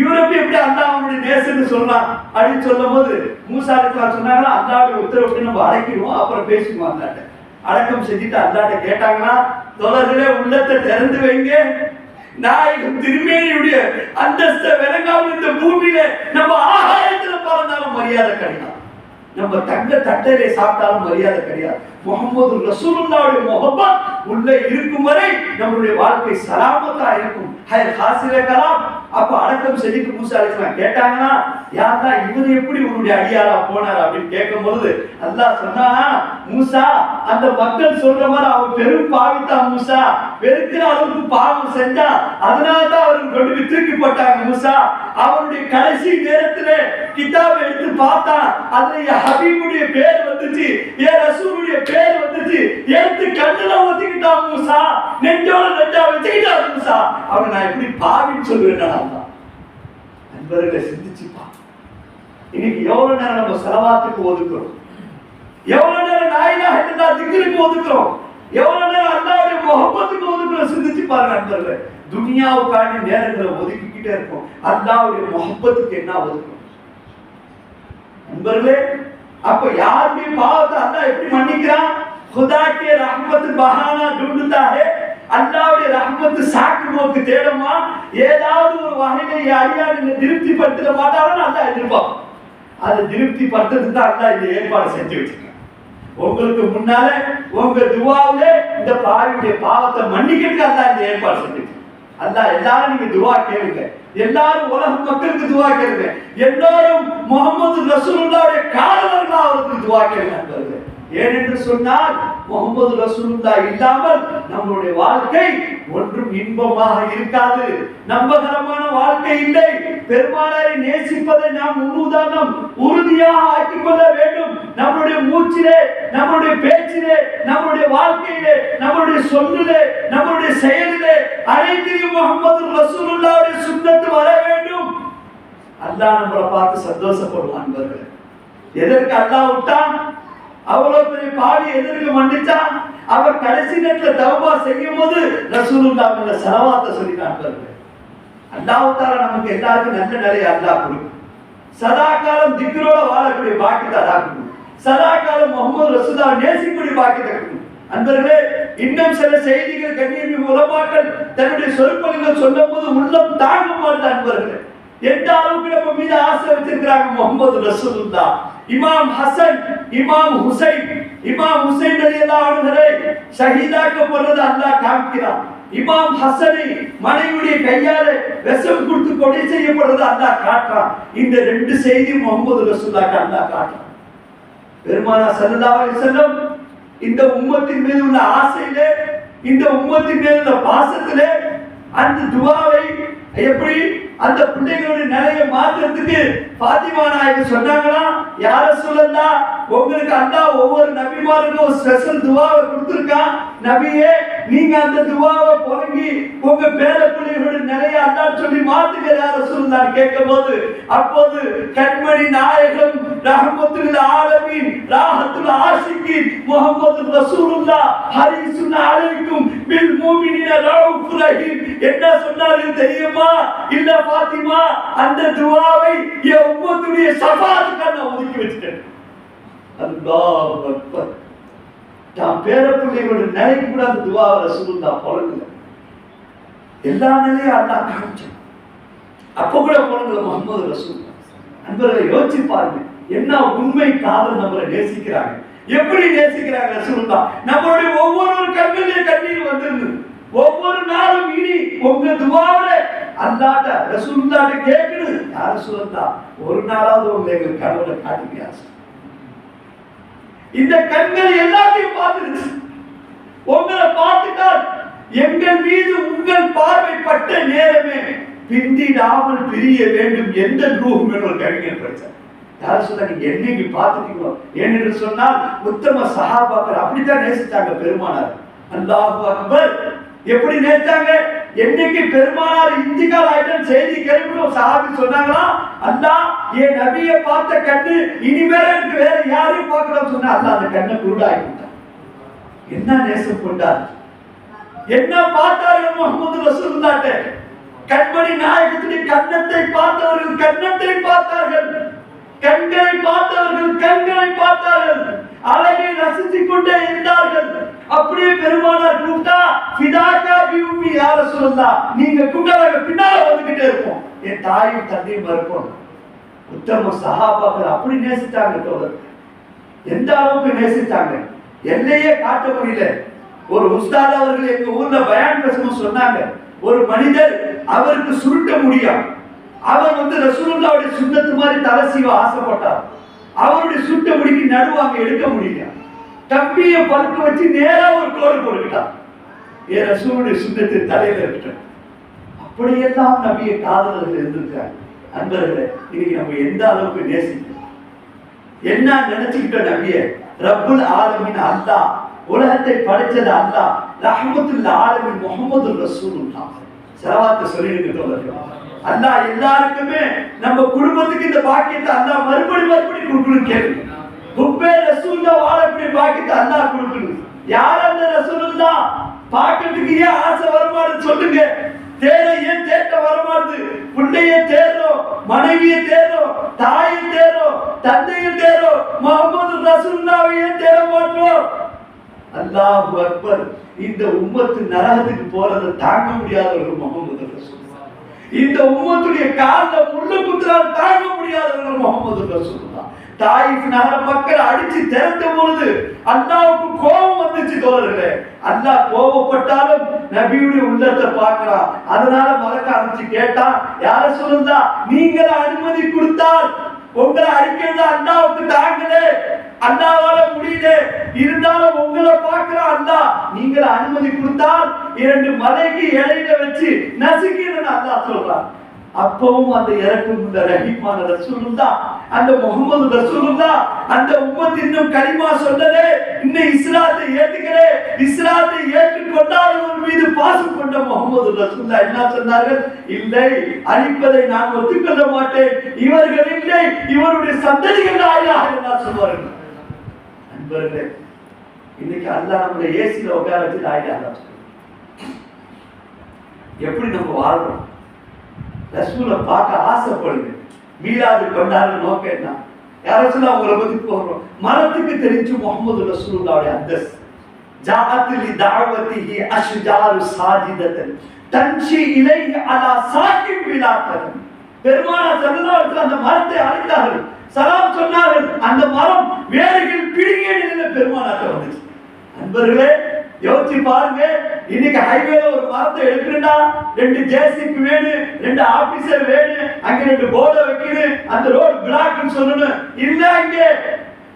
இவருக்கு எப்படி அல்லாஹ்வுடைய நேசர்னு சொல்லலாம் அப்படின்னு சொல்லும் போது மூசா அலைஹிஸ்ஸலாம் சொன்னாங்களா, அல்லாஹ்வுடைய உத்தரவுப்படி நம்ம அடக்கிடுவோம், அப்புறம் பேசிக்குவோம். அல்லாஹ்ட்ட அடக்கம் செஞ்சுட்டு அல்லாஹ்ட்ட கேட்டாங்கன்னா, தோழர்களே, உள்ளத்தை திறந்து வைங்க. நாயகம் திருமேனியுடைய அந்தஸ்தை விளங்காமல் இந்த பூமியில நம்ம ஆகாயத்துல பறந்தாலும் மரியாதை கிடையாது, நம்ம தங்க தட்டையிலே சாப்பிட்டாலும் மரியாதை கிடையாது. முஹம்மது ரசூலுல்லாஹ்வுடைய முஹப்பத் உள்ள இருக்கும் வரை நம்மளுடைய வாழ்க்கை சலாமத்தா இருக்கும். ஹாசில கலாம் அப்ப அடக்கம் செஞ்சுட்டு மூசா அலைஹிஸ்ஸலாம் கேட்டாங்கன்னா, யாரா இவர் எப்படி உன்னுடைய அடியாரா போனார் அப்படின்னு கேட்கும்போது அல்லாஹ் சொன்னா, மூசா அந்த மக்கள் சொல்ற மாதிரி அவன் பெரும் பாவித்தான் மூசா, வெறுக்கிற அளவுக்கு பாவம் செஞ்சா, அதனாலதான் அவருக்கு கொண்டு போய் தூக்கி போட்டாங்க மூசா. அவருடைய கடைசி நேரத்துல கிதாபை எடுத்து பார்த்தா அதுல ஹபீபுடைய பேர் வந்துச்சு, ரசூலுடைய பேர் வந்துச்சு. எடுத்து கண்ணுல ஒத்திக்கிட்டான் மூசா, நெஞ்சோட நெஞ்சா வச்சுக்கிட்டான் மூசா. அவன் நான் எப்படி பாவின்னு சொல்லுவேன். நண்பர்களை சிந்திச்சுப்பா, இன்னைக்கு எவ்வளவு நேரம் நம்ம செலவாத்துக்கு ஒதுக்குறோம், எவ்வளவு நேரம் நாயினா இருந்தா திக்ருக்கு ஒதுக்குறோம், எவ்வளவு நேரம் அல்லாஹ்வுடைய முஹப்பத்துக்கு ஒதுக்குறோம். சிந்திச்சு பாருங்க நண்பர்களே, துனியாவுக்கான நேரங்களை ஒதுக்கிக்கிட்டே இருக்கும், அல்லாஹ்வுடைய முஹப்பத்துக்கு என்ன ஒதுக்குறோம் நண்பர்களே? அப்ப யாருடைய பாவத்தை அல்லாஹ் எப்படி மன்னிக்கிறான்? खुदा के रहमत बहाना ढूंढता है, அல்லாஹ்வுடைய ரஹ்மத் சாக்கு நோக்கு தேடுமா, ஏதாவது ஒரு வகையில அடியாரை திருப்தி படுத்த மாட்டாருன்னு அல்லாஹ் எதிர்பார்ப்பான். அதை திருப்தி படுத்துறதுக்கு தான் அல்லாஹ் இந்த ஏற்பாடு செஞ்சு வச்சிருக்கான். உங்களுக்கு முன்னால உங்க துஆவுல இந்த பாவியுடைய பாவத்தை மன்னிக்கிறதுக்கு அல்லாஹ் இந்த ஏற்பாடு செஞ்சிருக்கான். அல்லாஹ் எல்லாரும் நீங்க துஆ கேளுங்க, எல்லாரும் உலக மக்களுக்கு துஆ கேளுங்க, எல்லாரும் முஹம்மது ரசூலுல்லாஹ்வுடைய காதலர்களா அவருக்கு துஆ கேளுங்க. ஏனென்று சொன்னால் முஹம்மது ரசூலுல்லாஹ் இல்லாமல் நம்மளுடைய வாழ்க்கை ஒன்றும் இன்பமாக இருக்காது, நம்பகரமான வாழ்க்கை இல்லை. பெருமானாரை நேசிப்பதை நாம் முன்னுதாரணம் உறுதியாக ஆக்கிக் கொள்ள வேண்டும். நம்முடைய மூச்சிலே, நம்முடைய பேச்சிலே, நம்முடைய வாழ்க்கையிலே, நம்முடைய சொல்லிலே, நம்முடைய செயலிலே அனைத்திலும் முஹம்மது ரசூலுல்லாஹ்வுடைய சுன்னத் வர வேண்டும். அல்லாஹ் நம்மளை பார்த்து சந்தோஷப்படுவான். நண்பர்களே, எதற்கு அல்லாஹ் விட்டான்? அவ்வளவு பெரிய பாவி எதற்கு மன்னிச்சான்? அவர் கடைசி நேரத்துல தௌபா செய்யும் போது ரசூலுல்லாஹ் மேல ஸலவாத்தை சொல்லி காட்டுறாரு. அல்லாஹ் தஆலா நமக்கு எல்லாருக்கும் நல்ல நிலையை அல்லாஹ் கொடுக்கும். சதா காலம் திக்ரோட வாழக்கூடிய பாக்கியத்தை அல்லாஹ் கொடுக்கும். சதா காலம் முஹம்மது ரசூலுல்லாஹ் நேசிக்கக்கூடிய பாக்கியத்தை கொடுக்கும். அன்பர்களே, இன்னும் சில செய்திகள் கண்ணியமிகு உலமாக்கள் தன்னுடைய சொற்பொழிவுகள் சொல்லும்போது உள்ளம் தாங்க மாட்டேங்குது. அன்பர்களே, எந்த அளவுக்கு நம்ம மீது ஆசை வச்சிருக்கிறாங்க முஹம்மது ரசூலுல்லாஹ். இமாம் ஹசன், இமாம் ஹுசைன், இமாம் ஹுசைன் ரலியல்லாஹு அன்ஹுவை ஷஹீதாக்கப்படுறது அல்லாஹ் காமிக்கிறான். இமாம் ஹசனை மனைவியுடைய கையால விஷம் கொடுத்து கொலை செய்யப்படுறது அல்லாஹ் காட்டுறான். இந்த ரெண்டு செய்தி முஹம்மது ரசூலுல்லாஹ்க்கு அல்லாஹ் காட்டுறான். பெருமானார் ஸல்லல்லாஹு அலைஹி வஸல்லம் இந்த உம்மத்தின் மீது உள்ள ஆசையிலே, இந்த உம்மத்தின் மீது உள்ள பாசத்திலே அந்த துஆவை எப்படி அந்த பிள்ளைகளுடைய நிலையை மாற்றத்துக்கு ஃபாத்திமா நாயகி சொன்னாங்களா, யா ரசூலல்லாஹ் உங்களுக்கு அல்லாஹ் ஒவ்வொரு நபிமாருக்கும் ஒரு ஸ்பெஷல் துஆவை கொடுத்திருக்கான். நபியே, நீங்க அந்த துஆவை புரங்கி உங்க பேர பிள்ளைகளுடைய நிலையை அல்லாஹ் சொல்லி மாத்துங்க யா ரசூலல்லாஹ் கேட்கும்போது, அப்போது கண்மணி நாயகம் ரஹ்மத்துல் ஆலமீன் ராஹத்துல் ஆஷிகீன் முஹம்மது ரசூலுல்லாஹ் ஹரீசுன் அலைக்கும் பில் முஃமினீன ரவுஃப் ரஹீம் என்ன சொன்னாரு தெரியுமா? இல்ல ஃபாத்திமா, அந்த துஆவை என் உம்மத்துடைய ஷஃபாஅத்துக்கு நான் ஒதுக்கி வச்சிட்டேன். அல்லாஹ் அக்பர். தான் பேர பிள்ளைகளோட நிலைக்கு கூட அந்த துஆவை ரசூலுல்லாஹ் பொழங்கல. எல்லா நிலையும் அல்லாஹ் காமிச்சான். அப்ப கூட பொழங்கல முஹம்மது ரசூலுல்லாஹ். அன்பர்களை யோசிச்சு பாருங்க, என்ன உண்மை காதல் நம்மளை நேசிக்கிறாங்க, எப்படி நேசிக்கிறாங்க ரசூலுல்லாஹ். நம்மளுடைய ஒவ்வொரு கண்களிலே கண்ணீர் வந்திருந்தது. ஒவ்வொரு நாளும் இனி உங்க துஆவுல அல்லாஹ்ட்ட ரசூலுல்லாஹ்ட்ட கேட்கணும், யா ரசூலுல்லாஹ் ஒரு நாளாவது உங்களை எங்க கனவுல காட்டுங்க. இந்த கண்கள் எல்லாத்தையும் பார்த்துருச்சு. உங்களை பார்த்துட்டால் எங்கள் மீது உங்கள் பார்வைப்பட்ட நேரமே பிந்திடாமல் பிரிய வேண்டும் எந்த ரூஹ் என்று ஒரு கவிஞர் படித்தார். யார் சொல்ல, நீங்க என்னைக்கு பார்த்துட்டீங்களோ ஏனென்று சொன்னால் உத்தம சஹாபாக்கள் அப்படித்தான் நேசித்தாங்க பெருமானார். அல்லாஹு அக்பர். எப்படி நேசித்தாங்க? என்னைக்கு பெருமானார் இந்திகால் ஆயிட்டம் செய்தி கேள்விப்படும் சஹாபி சொன்னாங்களா, அல்லாஹ் என் நபியை பார்த்த கண்ணு இனிமேல் எனக்கு வேற யாரையும் பார்க்கணும்னு சொன்னா அல்லாஹ் அந்த கண்ணை குருடாக்கிட்டார். என்ன நேசம் கொண்டார், என்ன பார்த்தார்கள் முஹம்மது ரசூலுல்லாஹ். கண்மணி நாயகத்தின் கண்ணத்தை பார்த்தவர்கள் கண்ணத்தை பார்த்தார்கள். கண்களை பார்த்தவர்கள் கண்களை பார்த்தார்கள், அழகை ரசித்துக் கொண்டே இருந்தார்கள். அப்படியே பெருமானார் கூப்பிட்டா ஃபிதாக்கா பிஉம்மி யா ரசூலுல்லாஹ், நீங்க கூப்பிட்டாங்க பின்னால வந்துகிட்டே இருப்போம், என் தாயும் தந்தையும் இருப்போம். உத்தம சஹாபாக்கள் அப்படி நேசித்தாங்க தோழர். எந்த அளவுக்கு நேசித்தாங்க எல்லையே காட்ட முடியல. ஒரு உஸ்தாத் அவர்கள் எங்க ஊர்ல பயான் பேசணும் சொன்னாங்க. ஒரு மனிதர் அவருக்கு சுருட்ட முடியும், அவர் ரசூலுல்லாஹ்வுடைய சுன்னத்து மாதிரி தலை சீவ ஆசைப்பட்டார். அவருடைய சுருட்ட முடிக்கு நடுவாங்க எடுக்க முடியல. கம்பியை பழுக்க வச்சு நேரா ஒரு கோடு போட்டுக்கிட்டார். ஏன் ரசூலுடைய சுன்னத்து தலையில இருக்கட்டும். அப்படியெல்லாம் நபியை காதலர்கள் இருந்திருக்காங்க. அன்பர்களே, இன்னைக்கு நம்ம எந்த அளவுக்கு நேசிக்கிறோம், என்ன நினைச்சுக்கிட்டோம் நபியை? ரப்புல் ஆலமீன் அல்லாஹ், உலகத்தை படைச்சது அல்லாஹ், ரஹ்மத்துல் ஆலமீன் முஹம்மது ரசூலுல்லாஹ். ஸலவாத் சொல்லிடுங்க தோழர்களே. அல்லாஹ் எல்லாருக்குமே நம்ம குடும்பத்துக்கு இந்த பாக்கியத்தை அல்லாஹ் மறுபடி கொடுக்கணும். கேளுங்க, குப்பே ரசூலுல்லாஹ் வாழக்கூடிய பாக்கியத்தை அல்லாஹ் கொடுக்கணும். யார் அந்த ரசூலுல்லாஹ்? பாக்கிறதுக்கு ஏன் ஆசை வரமாடுன்னு சொல்லுங்க. தேர ஏன் தேட்ட வரமாடுது? பிள்ளையை தேர்றோம், மனைவியை தேர்றோம், தாயை தேர்றோம், தந்தையை தேர்றோம், முஹம்மது ரசூலுல்லாஹ்வை ஏன் தேட மாட்டோம்? அல்லாஹு அக்பர். இந்த உம்மத்து நரகத்துக்கு போறதை தாங்க முடியாதவர்கள் முஹம்மது ரசூலுல்லாஹ். இந்த உம்மத்துடைய கால்ல முள்ளு குத்துறால் தாங்க முடியாதவர்கள் முஹம்மது ரசூலுல்லாஹ். தாயிஃப் நகர மக்கள் அடிச்சு திரட்ட பொழுது அல்லாஹ்வுக்கு கோபம் வந்துச்சு தோழர்களே. அல்லாஹ் கோபப்பட்டாலும் நபியுடைய உள்ளத்தை பார்க்கிறான். அதனால மலக்க அனுப்பிச்சு கேட்டான், யார சொல்லுதா நீங்கள அனுமதி கொடுத்தால் உங்களை அடிக்கிறது அல்லாஹ்வுக்கு தாங்கல, அல்லாஹ்வால முடியல, இருந்தாலும் உங்களை பார்க்கிறான் அல்லாஹ். நீங்கள அனுமதி கொடுத்தால் 2 மலைக்கு இடையில வச்சு நசுக்கிறேன்னு அல்லாஹ் சொல்றான். அப்பவும் அந்த இறக்கும் இந்த ரஹீமான ரசூலுல்லாஹ், அந்த முஹம்மது ரசூலுல்லாஹ், அந்த உம்மத் இன்னும் கலிமா சொல்லலே, இன்னும் இஸ்லாத்தை ஏத்துக்கலே. இஸ்லாத்தை ஏற்றுக்கொண்டார்கள் மீது பாசம் கொண்ட முஹம்மது ரசூலுல்லாஹ் என்ன சொன்னார்கள்? இல்லை, அழிப்பதை நான் ஒத்துக்கொள்ள மாட்டேன். இவர்கள் இல்லை, இவருடைய சந்ததிகள் லா இலாஹ இல்லல்லாஹ் சொல்வார்கள். அன்பர்களே, இன்னைக்கு அல்லாஹ் நம்மளை ஏசில உட்கார வச்சு லா இலாஹ இல்லல்லாஹ் எப்படி நம்ம வாழ்றோம்? ரசூலை பார்க்க ஆசைப்படுங்க. மீலாது கொண்டாடுற நோக்கம் என்ன? யார சொல்ல உங்களை பத்தி போறோம். மரத்துக்கு தெரிஞ்சு முஹம்மது ரசூலுல்லாஹ்வுடைய அந்தஸ் ஜாஅத் லி தஅவதிஹி அஷ்ஜாரு சாஜிதத்தன் தன்ஷி இலைஹி அலா சாகிப் பிலாத்தன். பெருமானார் ஸல்லல்லாஹு அலைஹி வஸல்லம் அந்த மரத்தை அழைத்தார்கள், சலாம் சொன்னார்கள். அந்த மரம் வேர்கள் பிடுங்கிய நிலையில பெருமானார் வந்துச்சு. அன்பர்களே, யோசிச்சு பாருங்க. இன்னைக்கு ஹைவேல ஒரு மரத்தை எடுக்கிறா, 2 ஜேசிபி வேணும், 2 ஆபீசர் வேணும், அங்க 2 போர்டை வைக்கணும், அந்த ரோட் பிளாக்னு சொல்லணும். இல்ல, அங்கே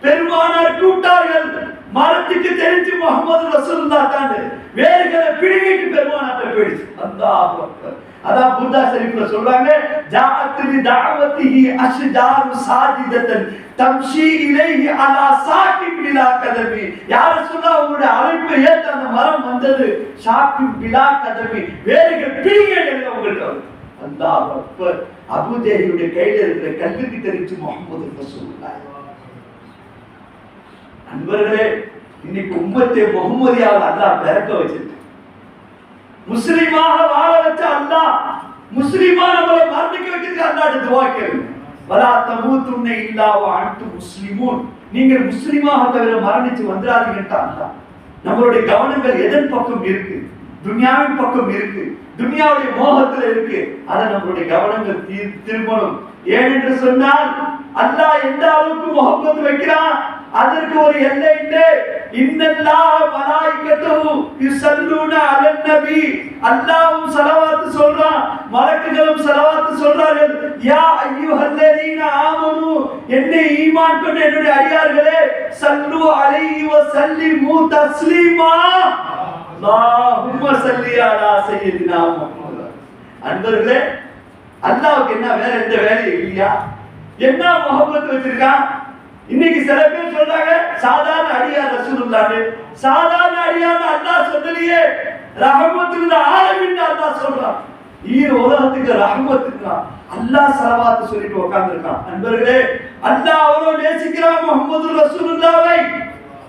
பெருமானார் கூப்பிட்டார்கள். மரத்துக்கு தெரிஞ்சு முஹம்மது ரசூலுல்லாஹ் தான் வேர்களை பிடுங்கிட்டு பெருமானார் போயிடுச்சு. அல்லாஹ் அக்பர். அதான் புத்தா ஷரீஃப்ல சொல்றாங்க, ஜாஅத் லி தஅவதிஹி அஷ்ஜாரு சாஜிதத்தன் தம்ஷி இலைஹி அலா சாகிப் பிலா கதமி. யார சொன்னா உங்களுடைய அழைப்பை ஏற்ற அந்த மரம் வந்தது சாகிப் பிலா கதமி, வேர்கள் பிடிங்கல உங்களுக்கு. அல்லாஹ் அக்பர். அபூ ஜஹலுடைய கையில இருக்கிற கல்லுக்கு தெரிஞ்சு முஹம்மது ரசூலுல்லாஹ். அன்பர்களே, இன்னைக்கு உம்மத்தை முஹம்மதியாவை அல்லாஹ் பிறக்க வச்சிருக்கு. முஸ்லிமாக வாழ வச்ச அல்லாஹ், முஸ்லிமா நம்மளை மரணிக்க வைக்கிறதுக்கு அல்லாஹ்ட்ட துஆ கேளுங்க. வலா தமூதுன்ன இல்லா வ அன்தும் முஸ்லிமூன். நீங்கள் முஸ்லிமாக தவிர மரணிச்சு வந்துடாதீங்கன்னு அல்லாஹ். நம்மளுடைய கவனங்கள் எதன் பக்கம் இருக்கு? துன்யாவின் பக்கம் இருக்கு, துன்யாவுடைய மோகத்துல இருக்கு. அத நம்மளுடைய கவனங்கள் திரும்பணும். ஏனென்று சொன்னால் அல்லாஹ் எந்த அளவுக்கு முஹப்பத் வைக்கிறான், அதற்கு ஒரு எல்லை இல்லை. இன்னல்லாஹ மலாயிகத்துஹு யுஸல்லூன அலன் நபி. அல்லாஹ்வும் ஸலவாத் சொல்றான், மலக்குகளும் ஸலவாத் சொல்றார்கள். யா அய்யுஹல்லதீன ஆமனு, என்னை ஈமான் கொண்ட என்னுடைய அடியார்களே, ஸல்லு அலைஹி வ ஸல்லிமு தஸ்லீமா. அல்லாஹும்ம ஸல்லி அலா சய்யிதினா முஹம்மத். அன்பர்களே, அல்லாஹ்வுக்கு என்ன வேற எந்த வேலையும் இல்லையா? என்ன முஹப்பத் வச்சிருக்கான்? இன்னைக்கு சில பேர் சொல்றாங்க சாதாரண அடியார் ரசூலுல்லாஹ். சாதாரண அடியார் அல்லாஹ் சொல்லலையே, ரஹமத்துல் ஆலமீன் அல்லாஹ் சொல்றான். உலகத்துக்கு ரஹமத்துக்கு அல்லாஹ் ஸலவாத் சொல்லிட்டு உட்கார்ந்திருக்கான். அன்பர்களே, அல்லாஹ் அவரை நேசிக்கிறான் முஹம்மது ரசூலுல்லாஹ்வை.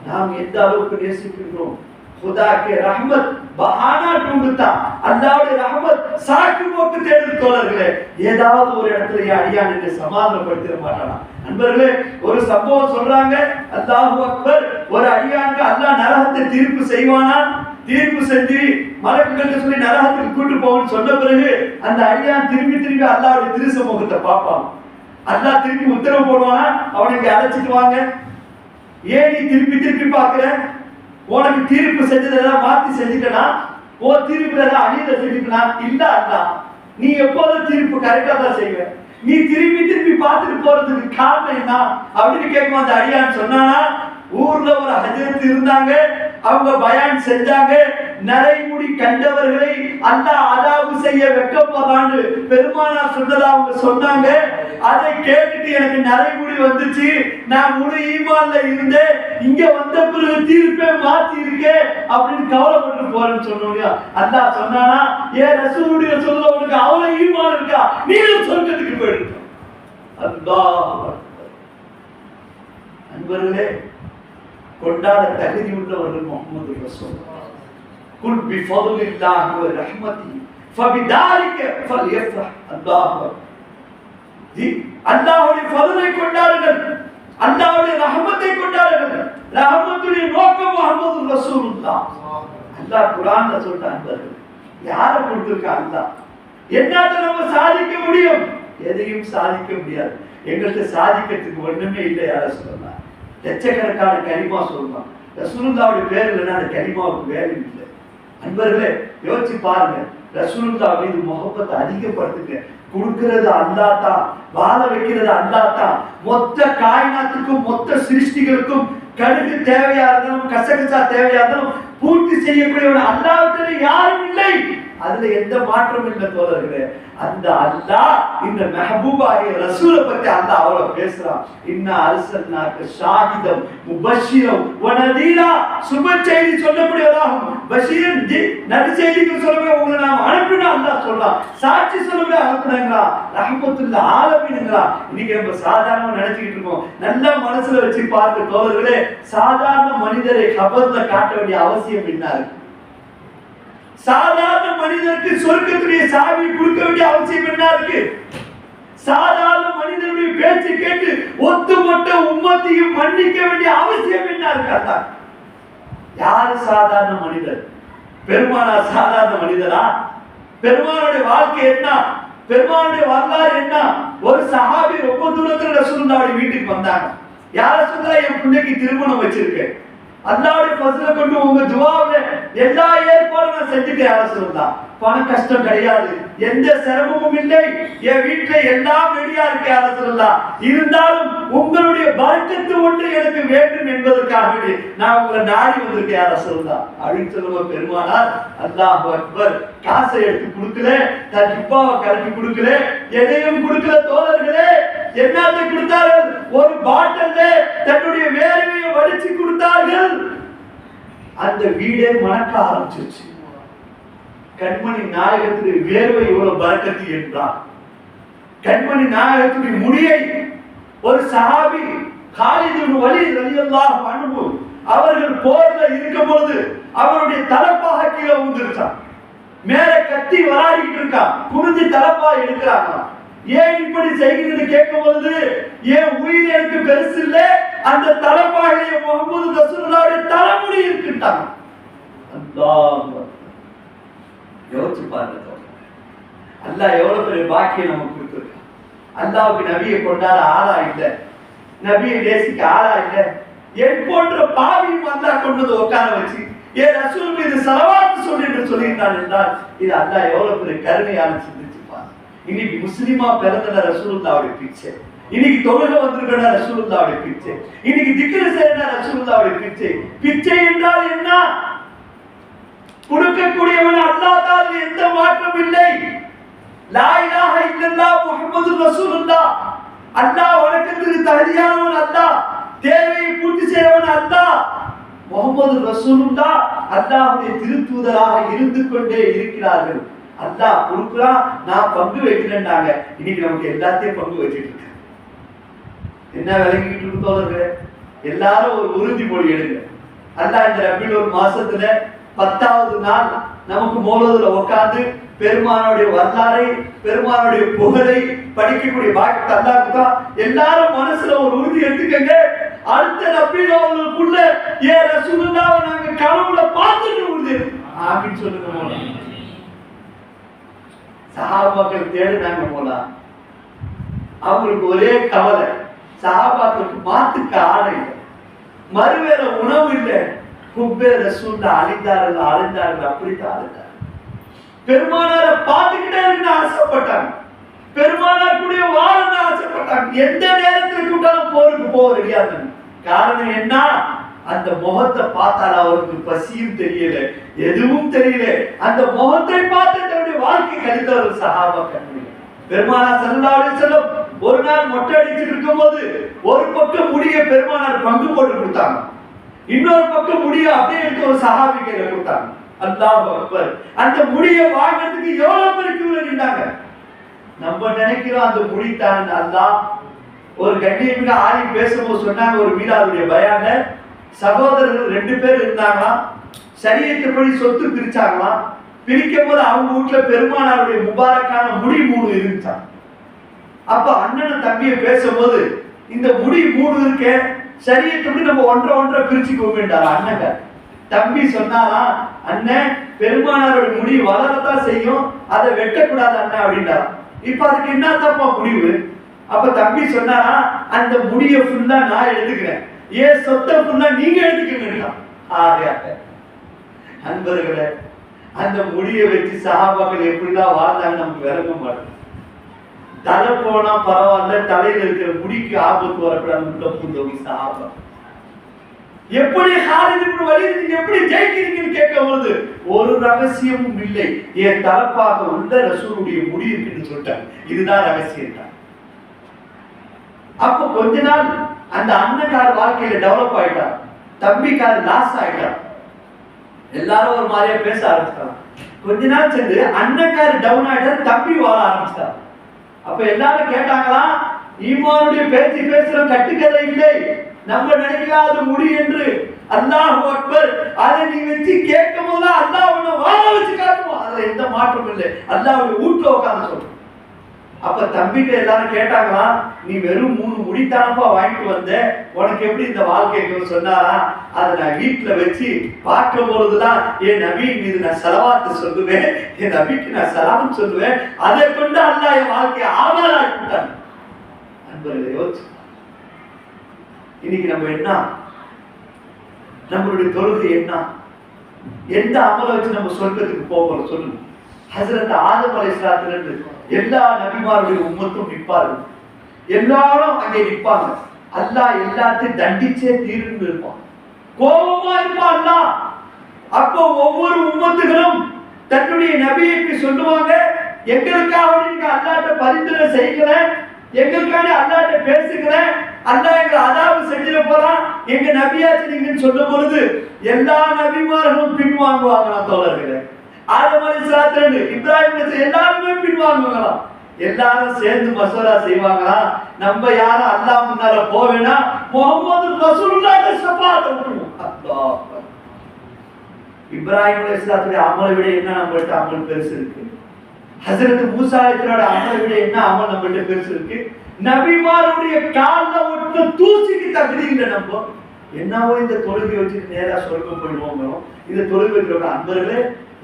நாம் எந்த அளவுக்கு நேசிக்கிறோம்? खुदा के रहमत பஹானா டூண்டுத்தான். அல்லாஹ்வுடைய ரஹ்மத் சாக்கு போக்கு தேடுது தோழர்களே. ஏதாவது ஒரு இடத்துல அடியான் என்று சமாதானப்படுத்திட மாட்டானா? நண்பர்களே, ஒரு சம்பவம் சொல்றாங்க. அல்லாஹு அக்பர். ஒரு அடியானுக்கு அல்லாஹ் நரகத்தை தீர்ப்பு செய்வானா? தீர்ப்பு செஞ்சு மலக்குகள் சொல்லி நரகத்துக்கு கூட்டு போகணும்னு சொன்ன பிறகு அந்த அடியான் திரும்பி திரும்பி அல்லாஹ்வுடைய திருசமூகத்தை பார்ப்பான். அல்லாஹ் திரும்பி உத்தரவு போடுவானா, அவனுக்கு அழைச்சிட்டு வாங்க, ஏன் நீ திருப்பி திருப்பி பார்க்கிற? உனக்கு தீர்ப்பு செஞ்சதெல்லாம் மாத்தி செஞ்சுட்டனா? ஓ தீர்ப்புல ஏதாவது அநீதி செஞ்சுட்டனா? இல்ல அல்லா, நீ எப்போதும் தீர்ப்பு கரெக்டா தான் செய்வ, நீ திருப்பி திருப்பி பார்த்துட்டு போறதுக்கு காரணம் என்ன அப்படின்னு கேட்கும். அந்த அடியான் சொன்னானா, ஊர்ல ஒரு ஹஜ்ரத் இருந்தாங்க, அவங்க பயான் செஞ்சாங்க, நரைமுடி கண்டவர்களை அல்லாஹ் அதாபு செய்ய வெட்கப்படுறான்னு பெருமானார் சொன்னதா அவங்க சொன்னாங்க. அதை கேட்டுட்டு எனக்கு நரைமுடி வந்துச்சு, நான் முழு ஈமான்ல இருந்தேன், இங்க வந்த பிறகு தீர்ப்பே மாத்தி இருக்கே அப்படின்னு கவலைப்பட்டு போறேன்னு சொன்னோங்க. அல்லாஹ் சொன்னானா, ஏன் ரசூலுடைய சொல்ல உனக்கு அவ்வளவு ஈமான் இருக்கா, நீங்களும் சொர்க்கத்துக்கு போயிடுங்க. அல்லாஹ் அன்பர்களே, கொண்டாட தகுதி உள்ளவர்கள் முஹம்மது ரசூலுல்லாஹ். குல் பிஃபதுலில்லாஹி வ ரஹ்மதி ஃபபிதாலிக ஃபல்யஃப்ரஹ். அல்லாஹ்வுடைய ஃபضலை கொண்டாடுங்கள், அல்லாஹ்வுடைய ரஹ்மத்தை கொண்டாடுங்கள். ரஹ்மத்துடைய நோக்கம் முஹம்மது ரசூலுல்லாஹ். அல்லாஹ் குர்ஆன்ல சொல்றான், யார கொடுத்திருக்கா அல்லாஹ்? என்னத நம்ம சாதிக்க முடியும்? எதையும் சாதிக்க முடியாது. எங்களுக்கு சாதிக்கிறதுக்கு ஒண்ணுமே இல்லை. யார சொல்லலாம்? லட்சக்கணக்கான கலிமா சொல்லலாம், ரசூலுல்லாஹ்வுடைய பேர் இல்லைன்னா அந்த கலிமாவுக்கு வேலை இல்லை. அன்பர்களே, யோசிச்சு பாருங்க, ரசூலுல்லாஹ் மீது முஹப்பத்தை அதிகப்படுத்துங்க. கொடுக்கிறது அல்லாஹ் தான், வாழ வைக்கிறது அல்லாஹ் தான். மொத்த காயினாத்துக்கும் மொத்த சிருஷ்டிகளுக்கும் கடுகு தேவையா இருந்தாலும் கசகசா தேவையா இருந்தாலும் பூர்த்தி செய்யக்கூடியவன் அல்லாஹ்விட யாரும் இல்லை. அதுல எந்த மாற்றம் இல்லை தோழர்களே. அந்த அல்லாஹ் இந்த மெஹபூபாகிய ரசூலை பத்தி அல்லாஹ் அவ்வளவு பேசுறான். இன்னா அர்சல்னாக ஷாஹிதம் முபஷ்ஷிரம் வ நதீரா. சுப செய்தி சொல்லக்கூடியவராகும், பஷீரன் நபி செய்திக்கு சொல்லவே உங்களை நாம் அனுப்பினோம் அல்லாஹ் சொல்றான். சாட்சி சொல்லவே அனுப்புனாங்களா, ரஹ்மத்துல் ஆலமீன்ங்களா. இன்னைக்கு நம்ம சாதாரணமா நினைச்சுக்கிட்டு இருக்கோம். நல்லா மனசுல வச்சு பாருங்க தோழர்களே, சாதாரண மனிதரை கபர்ல காட்ட வேண்டிய அவசியம் என்ன இருக்கு? சாதாரண மனிதருக்கு சொர்க்கத்துடைய சாவி கொடுக்க வேண்டிய அவசியம் என்ன இருக்கு? சாதாரண மனிதனுடைய பேச்சு கேட்டு ஒட்டுமொத்த உம்மத்தையும் மன்னிக்க வேண்டிய அவசியம் என்ன இருக்கு? யாரு சாதாரண மனிதர்? பெருமானார் சாதாரண மனிதரா? பெருமானுடைய வாழ்க்கை என்ன? பெருமானுடைய வரலாறு என்ன? ஒரு சஹாபி ரொம்ப தூரத்துல ரசூலுல்லாஹ்வுடைய வீட்டுக்கு வந்தாங்க. யார சொல்றா, என் பிள்ளைக்கு திருமணம் வச்சிருக்கேன், அல்லாஹ்வுடைய ஃபஸ்ல கொண்டு உங்க துஆவுல எல்லா ஏற்பாடும் நான் செஞ்சுட்டேன். யார சொல்றா, பண கஷ்டம் கிடையாது, எந்த சிரமமும் இல்லை, என் வீட்டுல எல்லாம் ரெடியா இருக்கு. யார சொல்றா, இருந்தாலும் உங்களுடைய பரக்கத்து ஒன்று எனக்கு வேண்டும் என்பதற்காக நான் உங்களை நாடி வந்திருக்கேன். யார சொல்றா அப்படின்னு சொல்லுவோம். பெருமானார் அல்லாஹ் அக்பர். காசை எடுத்து கொடுக்கல, தன் ஜிப்பாவை கலட்டி கொடுக்கல, எதையும் கொடுக்கல தோழர்களே. என்னத்தை கொடுத்தார்கள்? ஒரு பாட்டில்ல தன்னுடைய வேர்வையை வடிச்சு கொடுத்தார்கள். அந்த வீடே மணக்க ஆரம்பிச்சிருச்சு. கண்மணி நாயகத்துடைய வேர்வை எவ்வளவு பரக்கத்து என்றார். கண்மணி நாயகத்துடைய முடியை ஒரு சஹாபி காலித் இப்னு வலீத் ரலியல்லாஹு அன்ஹு அவர்கள் போர்ல இருக்கும் பொழுது அவருடைய தலப்பாக கீழே விழுந்துருச்சான். மேலே கத்தி வராடிட்டு இருக்கான், குனிஞ்சு தலப்பா எடுக்கிறாங்க. ஏன் இப்படி செய்கிறது கேட்கும் பொழுது, ஏன் உயிர் எனக்கு பெருசு இல்லை, அந்த தலப்பாகைய முஹம்மது ரசூலுல்லாஹ்வுடைய தலைமுடி இருக்குட்டாங்க. அல்லாஹ் யோசிச்சு பாருங்க, அல்லாஹ் எவ்வளவு பெரிய பாக்கியம் நமக்கு கொடுத்திருக்கான். அல்லாஹ்வுக்கு நபியை கொண்டாட ஆளா இல்லை, நபியை நேசிக்க ஆளா இல்லை. என் போன்ற பாவியும் அல்லாஹ் கொண்டு வந்து உட்கார வச்சு ஏன் ரசூல் மீது ஸலவாத் சொல்லி என்று சொல்லியிருந்தான் என்றால் இது அல்லாஹ் எவ்வளவு பெரிய கருணையான சிந்திச்சு பாருங்க. இன்னைக்கு முஸ்லிமா பிறந்த ரசூலுல்லாஹ்வுடைய பிச்சை, இன்னைக்கு தொழுகை வந்திருக்கிற ரசூலுல்லாஹ்வுடைய பிச்சை, இன்னைக்கு திக்ர் செய்யற ரசூலுல்லாஹ்வுடைய பிச்சை. பிச்சை என்றால் என்ன? கொடுக்கக்கூடியவன் அல்லாஹ் தான், எந்த மாற்றம் இல்லை. லா இலாஹ இல்லல்லாஹ் முஹம்மதுர் ரசூலுல்லாஹ். அல்லாஹ் வணக்கத்துக்கு தகுதியானவன் அல்லாஹ், தேவையை பூர்த்தி செய்யவன் அல்லாஹ். முஹம்மது ரசூலுல்லாஹ் அல்லாஹ்வுடைய திருத்தூதராக இருந்து கொண்டே இருக்கிறார்கள். அல்லாஹ் கொடுக்குறான், நான் பங்கு வைக்கிறேன்னாங்க. இன்னைக்கு நமக்கு எல்லாத்தையும் பங்கு வச்சுட்டு இருக்கு. என்ன விளங்கிட்டு இருக்கோம்? எல்லாரும் ஒரு உறுதிமொழி எடுங்க. அல்லாஹ் இந்த ரபியுல் மாசத்துல 10வது நாள் நமக்கு மௌலூதுல உட்கார்ந்து பெருமானுடைய வரலாறை, பெருமானுடைய புகழை படிக்கக்கூடிய பாக்கியத்தை அல்லாஹ் கொடுத்தா. எல்லாரும் மனசுல ஒரு உறுதி எடுத்துக்கங்க, அடுத்த ரபீல் அவர்களுக்குள்ள ஏ ரசூலுல்லாஹ் நாங்க கனவுல பார்த்துட்டு உறுதி ஆமீன் சொல்லுங்க மோலா. சஹாபாக்கள் தேடுனாங்க மோலா. அவங்களுக்கு ஒரே கவலை, சஹாபாக்களுக்கு மாத்துக்க ஆடை இல்லை, மறுவேளை உணவு இல்லை. குப்பே ரசூல்லா அழிந்தார்கள் அப்படித்தான் அழிந்தார். பெருமானாரை பார்த்துக்கிட்டே இருந்து ஆசைப்பட்டாங்க, பெருமானார் கூடிய வாழன்னு ஆசைப்பட்டாங்க. எந்த நேரத்தில் கூட்டாலும் போருக்கு போக ரெடியாக. காரணம் என்ன? அந்த முகத்தை பார்த்தால் அவருக்கு பசியும் தெரியல, எதுவும் தெரியல. அந்த முகத்தை பார்த்து தன்னுடைய வாழ்க்கை கழித்தவர் சஹாபாக்கள். பெருமானார் ஸல்லல்லாஹு அலைஹி வஸல்லம் ஒரு நாள் மொட்டை அடிச்சுட்டு இருக்கும்போது ஒரு பக்கம் முடிய பெருமானார் பங்கு போட்டு கொடுத்தாங்க, இன்னொரு பக்கம் முடிய அப்படியே எடுத்து ஒரு சஹாபி கையில கொடுத்தாங்க. அல்லாஹ் அக்பர். அந்த முடியை வாங்கிறதுக்கு எவ்வளவு பேர் கியூல நின்றாங்க. நம்ம நினைக்கிறோம் அந்த முடி தான் அல்லாஹ். ஒரு கண்ணியமிக்க ஆலிம் பேசும்போது சொன்னாங்க, ஒரு மீலாதுடைய பயான சகோதரர்கள் 2 பேர் இருந்தாங்களாம். ஷரியத்துப்படி சொத்து பிரிச்சாங்களாம். பிரிக்கும் போது அவங்க வீட்டுல பெருமானாருடைய முபாரக்கான முடி 3 இருந்துச்சான். அப்ப அண்ணன் தம்பியை பேசும்போது இந்த முடி 3 இருக்க ஷரியத்துப்படி நம்ம ஒன்றை பிரிச்சுக்கோங்கன்றார் அண்ணங்க. தம்பி சொன்னாரா, அண்ணன் பெருமானாரோட முடி வளரத்தான் செய்யும், அதை வெட்டக்கூடாது அண்ணன் அப்படின்றார். இப்ப அதுக்கு என்ன தப்பா முடிவு? அப்ப தம்பி சொன்னாரா, அந்த முடியை ஃபுல்லா நான் எடுத்துக்கிறேன், ஏன் சொத்தை ஃபுல்லா நீங்க எடுத்துக்கீங்க. அன்பர்களே, அந்த முடியை வச்சு சஹாபாக்கள் எப்படிதான் வாழ்ந்தாங்க நமக்கு விளங்க மாட்டேன். தலை போனா பரவாயில்ல, தலையில இருக்கிற முடிக்கு ஆபத்து வரக்கூடாது. சஹாபா எப்படி ஹாலித் இப்னு வலீத் எப்படி ஜெயிக்கிறீங்கன்னு கேட்கும்போது ஒரு ரகசியமும் இல்லை, என் தலப்பாக உள்ள ரசூலுடைய முடி இருக்குன்னு சொல்லிட்டாங்க. இதுதான் ரகசியம் தான். அப்போ கொஞ்ச நாள் அந்த அண்ணக்கார வாழ்க்கையில டெவலப் ஆயிட்டார், தம்பிக்கார லாஸ் ஆயிட்டார். எல்லாரும் ஒரு மாதிரியா பேச ஆரம்பிச்சாங்க. கொஞ்ச நாள் சென்று அண்ணக்கார டவுன் ஆயிட்டார், தம்பி வாழ ஆரம்பிச்சார். அப்ப எல்லாரும் கேட்டாங்களா, ஈமானுடைய பேச்சு பேசுற கட்டுக்கதை இல்லை, நம்ம நினைக்காத முடி என்று. அல்லாஹ் அக்பர். அதை நீ வச்சு கேட்கும் போது அல்லாஹ் உன்னை வாழ வச்சு காட்டுவோம், அதுல எந்த மாற்றம் இல்லை. அல்லாஹ்வுடைய வீட்டுல உட்கார்ந்து சொல்றோம். அப்ப தம்பிட்ட எல்லாரும் கேட்டாங்களா, நீ வெறும் 3 முடித்தானப்பா வாங்கிட்டு வந்த, உனக்கு எப்படி இந்த வாழ்க்கைக்கு சொன்னாரா? அதை நான் வீட்டுல வச்சு பார்க்கும் பொழுதுதான் என் நபியின் மீது நான் ஸலவாத் சொல்லுவேன், என் நபிக்கு நான் சலாம் சொல்லுவேன், அதை கொண்டு அல்லாஹ் என் வாழ்க்கையை ஆமாறாக்கிட்டான். அன்பர்களே, யோசிச்சு இன்னைக்கு நம்ம என்ன, நம்மளுடைய தொழுகை என்ன, எந்த அமலை வச்சு நம்ம சொர்க்கத்துக்கு போகிறோம் சொல்லுங்க. ஹஜ்ரத் ஆதம் அலைஹிஸ்ஸலாத்துல இருந்து எல்லா நபிமாருடைய உம்மத்தும் நிற்பார்கள், எல்லாரும் அங்கே நிற்பாங்க. அல்லாஹ் எல்லாத்தையும் தண்டிச்சே தீர்ந்து இருப்பான், கோபமா இருப்பான் அல்லாஹ். அப்போ ஒவ்வொரு உம்மத்துகளும் தன்னுடைய நபியை சொல்லுவாங்க, எங்களுக்காக நீங்க அல்லாஹ்ட்ட பரிந்துரை செய்யல, எங்களுக்காக அல்லாஹ்ட்ட பேசுகிறேன், அல்லாஹ் எங்களை அதாவது செஞ்சிட போறான், எங்க நபியாச்சு நீங்கன்னு சொல்லும் பொழுது எல்லா நபிமார்களும் பின்வாங்குவாங்க. தோழர்களே, ஆதம் அலைஹிஸ்ஸலாத்துல இருந்து இப்ராஹிம் எல்லாருமே பின்வாங்குவாங்களாம். எல்லாரும் சேர்ந்து மசோரா செய்வாங்களா, நம்ம யாரும் அல்லாஹ் முன்னால போவேனா, முஹம்மது ரசூலுல்லாஹ் ஷஃபாஅத் விட்டுருவோம். அல்லாஹ். இப்ராஹிம் அலைஹிஸ்ஸலாத்துடைய அமலை விட என்ன நம்மள்ட்ட அமல் பெருசு இருக்கு? ஹஜ்ரத் மூசா அலைஹிஸ்ஸலாத்துடைய அமலை விட என்ன அமல் நம்மள்ட்ட பெருசு இருக்கு? நபிமாருடைய கால்ல ஒட்டு தூசிக்கு தகுதி இல்லை. நம்ம என்னவோ இந்த தொழுகை வச்சுட்டு நேரா சொர்க்கம் போயிடுவோம். இந்த தொழுகை வைக்கிறவங்க அன்பர்களே,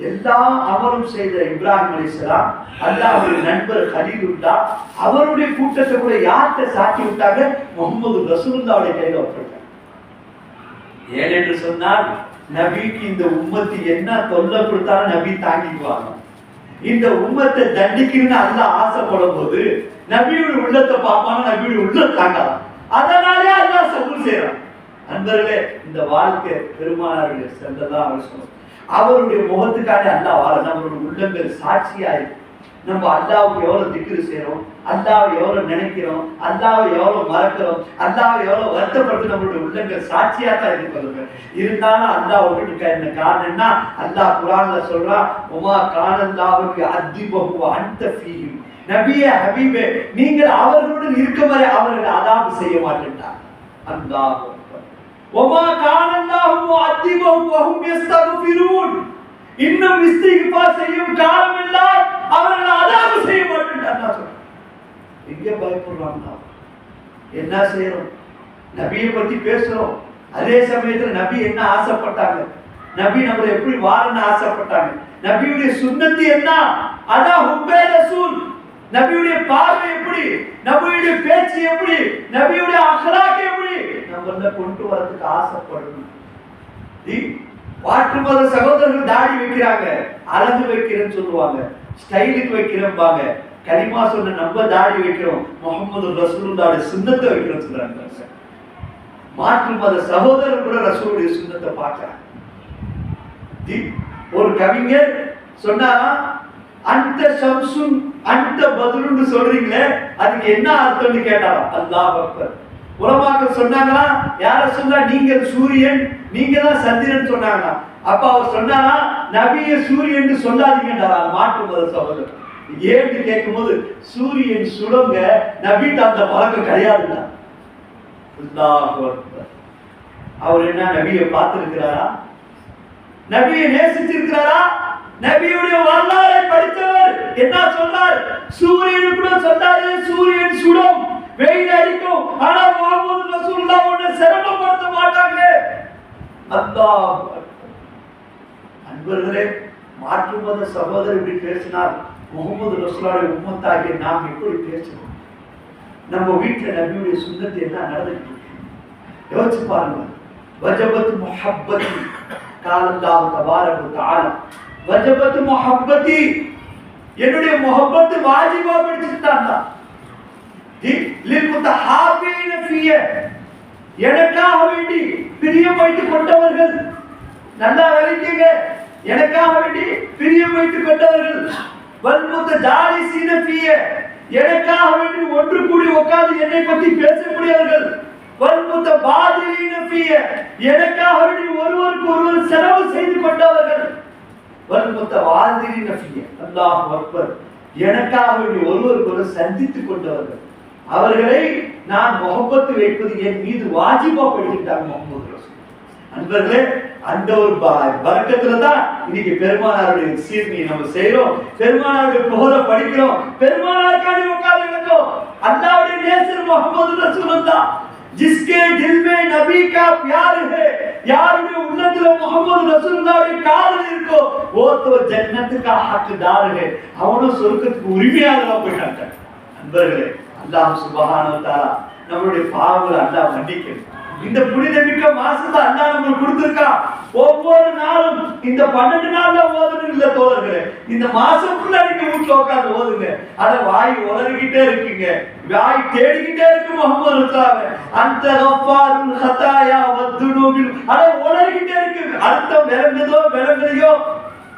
எல்லா அமலும் செய்த இப்ராஹிம் அலைஹிஸ்ஸலாம், அல்லாஹ்வுடைய நண்பர் கலீலுல்லாஹ், அவருடைய கூட்டத்தை கூட யார்கிட்ட சாட்சி விட்டாங்க? முஹம்மது ரசூலுல்லாஹ்வுடைய கையில ஒப்படைத்தாங்க. ஏனென்று சொன்னால் நபிக்கு இந்த உம்மத்து என்ன தொல்லை கொடுத்தாலும் நபி தாங்கிக்குவாங்க. இந்த உம்மத்தை தண்டிக்கணும்னு அல்லாஹ் ஆசைப்படும் போது நபியுடைய உள்ளத்தை பார்ப்பாங்க, நபியுடைய உள்ளம் தாங்கலாம். அதனாலே அல்லாஹ் சபூர் செய்யறான். நண்பர்களே, இந்த வாழ்க்கை பெருமானாருடைய ஸல்லல்லாஹு அலைஹி வஸல்லம் அவருடைய முகத்துக்காக அல்லாஹ் வாழ நம்மளுடைய உள்ளங்கள் சாட்சியா இருக்கு. நம்ம அல்லாஹ்வுக்கு எவ்வளவு திக்ரு செய்யறோம், அல்லாஹ்வை எவ்வளவு நினைக்கிறோம், அல்லாஹ்வை எவ்வளவு மறக்கிறோம், அல்லாஹ்வை எவ்வளவு வருத்தப்பட்டு நம்மளுடைய உள்ளங்கள் சாட்சியா தான் இருக்கிறது. இருந்தாலும் அல்லாஹ் விட்டுட்டு என்ன காரணம்னா, அல்லாஹ் குர்ஆன்ல சொல்றான், உமா கானல்லாஹு யஅதிபஹு அன்த ஃபீஹிம். நபியே, ஹபீபே, நீங்கள் அவர்களுடன் இருக்கும் வரை அவர்களை அதாபு செய்ய மாட்டேன்டார். அல்லாஹ் வமா கானல்லாஹு முஅத்திபஹும் வஹும் யஸ்தக்ஃபிரூன். இன்னும் இஸ்திக்பார் செய்யும் காலமெல்லாம் அவர்கள் அதாபு செய்ய மாட்டாங்க. எங்க பயப்படுறாங்க? என்ன செய்யறோம்? நபியை பத்தி பேசுறோம். அதே சமயத்துல நபி என்ன ஆசைப்பட்டாங்க, நபி நம்மளை எப்படி வாழன்னு ஆசைப்பட்டாங்க, நபியுடைய சுன்னத்து என்ன, அதான் ஹுப்பே ரசூல். நபியுடைய பார்வை எப்படி, நபியுடைய பேச்சு எப்படி, நபியுடைய அக்லாக் எப்படி நம்மள கொண்டு வரதுக்கு ஆசைப்படணும். மாற்று மத சகோதரர்கள் தாடி வைக்கிறாங்க, அழகு வைக்கிறேன்னு சொல்லுவாங்க, ஸ்டைலுக்கு வைக்கிறோம்பாங்க. கலிமா சொன்ன நம்ம தாடி வைக்கிறோம், முகமது ரசூலுல்லாஹ்வுடைய சுன்னத்தை வைக்கிறோம் சொல்றாங்க. மாற்று மத சகோதரர் கூட ரசூலுடைய சுன்னத்தை பார்க்கறாங்க. ஒரு கவிஞர் சொன்னாரா, அந்த ஷம்சுன் அந்த பதுலுன்னு சொல்றீங்களே அதுக்கு என்ன அர்த்தம்னு கேட்டாரா. அல்லாஹ் அக்பர். உலமாக்கள் சொன்னாங்களா, யார சொன்னா நீங்க சூரியன் நீங்க தான் சந்திரன் சொன்னாங்களா. அப்ப அவர் சொன்னாரா, நபிய சூரியன் சொல்லாதீங்கன்றாரா மாற்று மத சகோதரர். ஏன்னு கேட்கும்போது சூரியன் சுடங்க, நபிட்ட அந்த பழக்கம் கிடையாதுன்னா. அவர் என்ன நபியை பார்த்திருக்கிறாரா, நபியை நேசிச்சிருக்கிறாரா? நபியுடைய வரலாறை படித்தவர் என்ன சொல்றார்? சூரியன் கூட சொன்னாரு, சூரியன் சுடும், வெயில் அடிக்கும், ஆனா முஹம்மது ரசூலுல்லாஹ் ஒன்ன சிரமப்படுத்த மாட்டாங்க. அல்லாஹ் அன்பர்களே, மாற்று மத சகோதரர் இப்படி பேசினார், முஹம்மது ரசூலுல்லாஹ்வுடைய உம்மத்தாகிய நாம் எப்படி பேசணும்? நம்ம வீட்டுல நபியுடைய சுன்னத்து என்ன நடந்துட்டு இருக்கு யோசிச்சு பாருங்க. வஜபத் முஹப்பதி காலல்லாஹு தபாரக வ தஆலா, வஜபத் முஹப்பதி, என்னுடைய முஹப்பத் வாஜிபா படிச்சுட்டாங்க. லில் முத்தஹாபீன ஃபிய, எனக்காக வேண்டி பிரியம் வைத்துக் கொண்டவர்கள், நல்லா விளங்குங்க, எனக்காக வேண்டி பிரியம் வைத்துக் கொண்டவர்கள். வல் முத்தஜாலிஸீன ஃபிய, எனக்காக வேண்டி ஒன்று கூடி உட்கார்ந்து என்னை பற்றி பேசக்கூடியவர்கள். வல் முத்தபாதிலீன ஃபிய, எனக்காக வேண்டி ஒருவருக்கு ஒருவர் செலவு செய்து கொண்டவர்கள். வல் முத்தவாதிலீன ஃபிய, அல்லாஹு அக்பர், எனக்காக வேண்டி ஒருவருக்கு ஒருவர் சந்தித்துக் கொண்டவர்கள். அவர்களை நான் முஹப்பத் வைப்பது என் மீது வாஜிபா படிச்சுட்டாங்க முஹம்மது ரசூல். அன்பர்களே, அந்த ஒரு பரக்கத்துல தான் இன்னைக்கு பெருமானாருடைய சீர்மையை நம்ம செய்யறோம், பெருமானாருடைய புகழை படிக்கிறோம், பெருமானாருக்காண்டி உட்கார்ந்து இருக்கோம். அல்லாஹ்வுடைய நேசர் முஹம்மது ரசூலுல்லாஹ், जिसके दिल में नबी का प्यार है, யாருடைய உள்ளத்துல முஹம்மது ரசூலுல்லாஹ்வுடைய காதல் இருக்கோ वो तो जन्नत का हकदार है, அவனும் சொர்க்கத்துக்கு உரிமையாளரா போயிட்டாங்க. அன்பர்களே, அல்லாஹ் சுப்ஹானஹு வ தஆலா நம்மளுடைய பாவங்களை அல்லாஹ் மன்னிக்கணும். இந்த புனிதமிக்க மாசத்தை அல்லாஹ் நமக்கு கொடுத்திருக்கான். ஒவ்வொரு நாளும் இந்த 12 நாள்ல ஓதணும் இல்ல தோழர்களே, இந்த மாசம் ஃபுல்லா நீங்க வீட்ல உட்கார்ந்து ஓதுங்க. அத வாய் உளறிக்கிட்டே இருக்கீங்க, வாய் தேடிக்கிட்டே இருக்கு முஹம்மது ரசூலுல்லாஹ். அந்த கஃபாருல் ஹதாயா வதுனூபில், அத உளறிக்கிட்டே இருக்கு. அர்த்தம் விளங்குதோ விளங்கலையோ,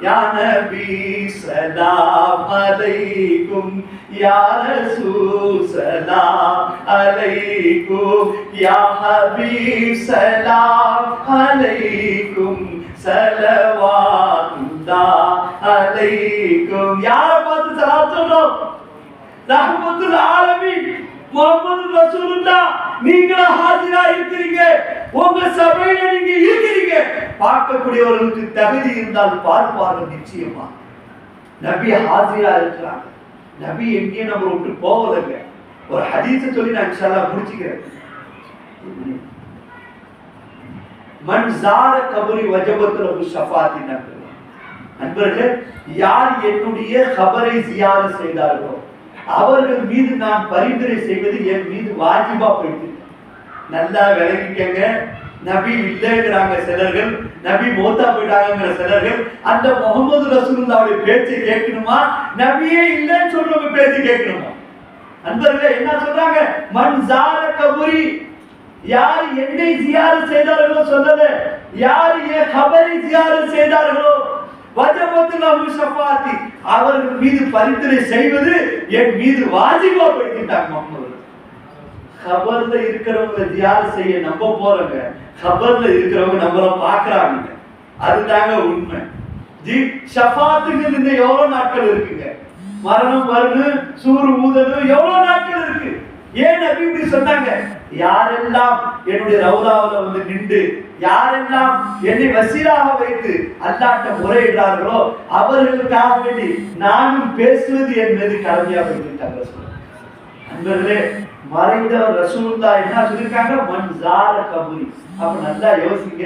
या नबी सलाम अलैकुम, या रसूल सलाम अलैकुम, या हबीब सलाम अलैकुम, सलवातुल्लाह अलैकुम. यार बात सलाम सुनो, रहमतुल आलमीन முஹம்மது ரசூலுல்லாஹ், நீங்க ஹாஜிரா இருக்கிறீங்க, உங்க சபையில நீங்க இருக்கிறீங்க. பார்க்கக்கூடியவர்களுக்கு தகுதி இருந்தால் பார்ப்பார்கள் நிச்சயமா. நபி ஹாஜிரா இருக்கிறாங்க, நபி எங்கேயும் நம்ம விட்டு போவதில்ல. ஒரு ஹதீஸை சொல்லி நான் இன்ஷா அல்லாஹ் முடிச்சுக்கிறேன். மன் ஸார கபரி வஜபத் லஹு ஷஃபாத்தி நபி. அன்பர்களே, யார் என்னுடைய கபரை ஜியாரத் செய்தார்களோ அவர்கள் மீது நான் பரிந்துரை செய்வது என் மீது வாஜிபா போயிட்டு. நல்லா விளங்கிக்கங்க, நபி இல்லைங்கிறாங்க சிலர்கள், நபி மௌத்தா போயிட்டாங்கிற சிலர்கள். அந்த முஹம்மது ரசூலுல்லாஹ்வுடைய பேச்சை கேட்கணுமா, நபியே இல்லைன்னு சொல்றவங்க பேச்சு கேட்கணுமா? அன்பர்களே, என்ன சொல்றாங்க? மன் ஸார கபரி, யார் என்னை ஜியாரத் செய்தார்களோ சொல்லல, யார் என் கபரை ஜியாரத் செய்தார்களோ வஜபத் லஹு ஷஃபாத்தி, அவர்கள் மீது பரிந்துரை செய்வது என் மீது வாஜிபா படுத்திட்டாங்க முஹம்மது. கபர்ல இருக்கிறவங்க ஜியாரத் செய்ய நம்ப போறங்க, கபர்ல இருக்கிறவங்க நம்மள பாக்குறாங்க, அதுதாங்க உண்மை. ஷஃபாத்துக்கு இந்த எவ்வளவு நாட்கள் இருக்குங்க, மரணம் வருது, சூறு ஊதல் எவ்வளவு நாட்கள் இருக்கு. ஏன் நபி இப்படி சொன்னாங்க? யாரெல்லாம் என்னுடைய ரவுலாவுல வந்து நின்று, யாரெல்லாம் என்னை வசீலாக வைத்து அல்லாஹ்ட்ட முறையிடுறார்களோ அவர்களுக்காக வேண்டி நானும் பேசுவது என்பது கடமையாக வைத்திருக்காங்க. அன்பர்களே, மறைந்தவர் ரசூலுல்லாஹ் என்ன சொல்லிருக்காங்க? மன் ஜார கபரி. அப்ப நல்லா யோசிங்க,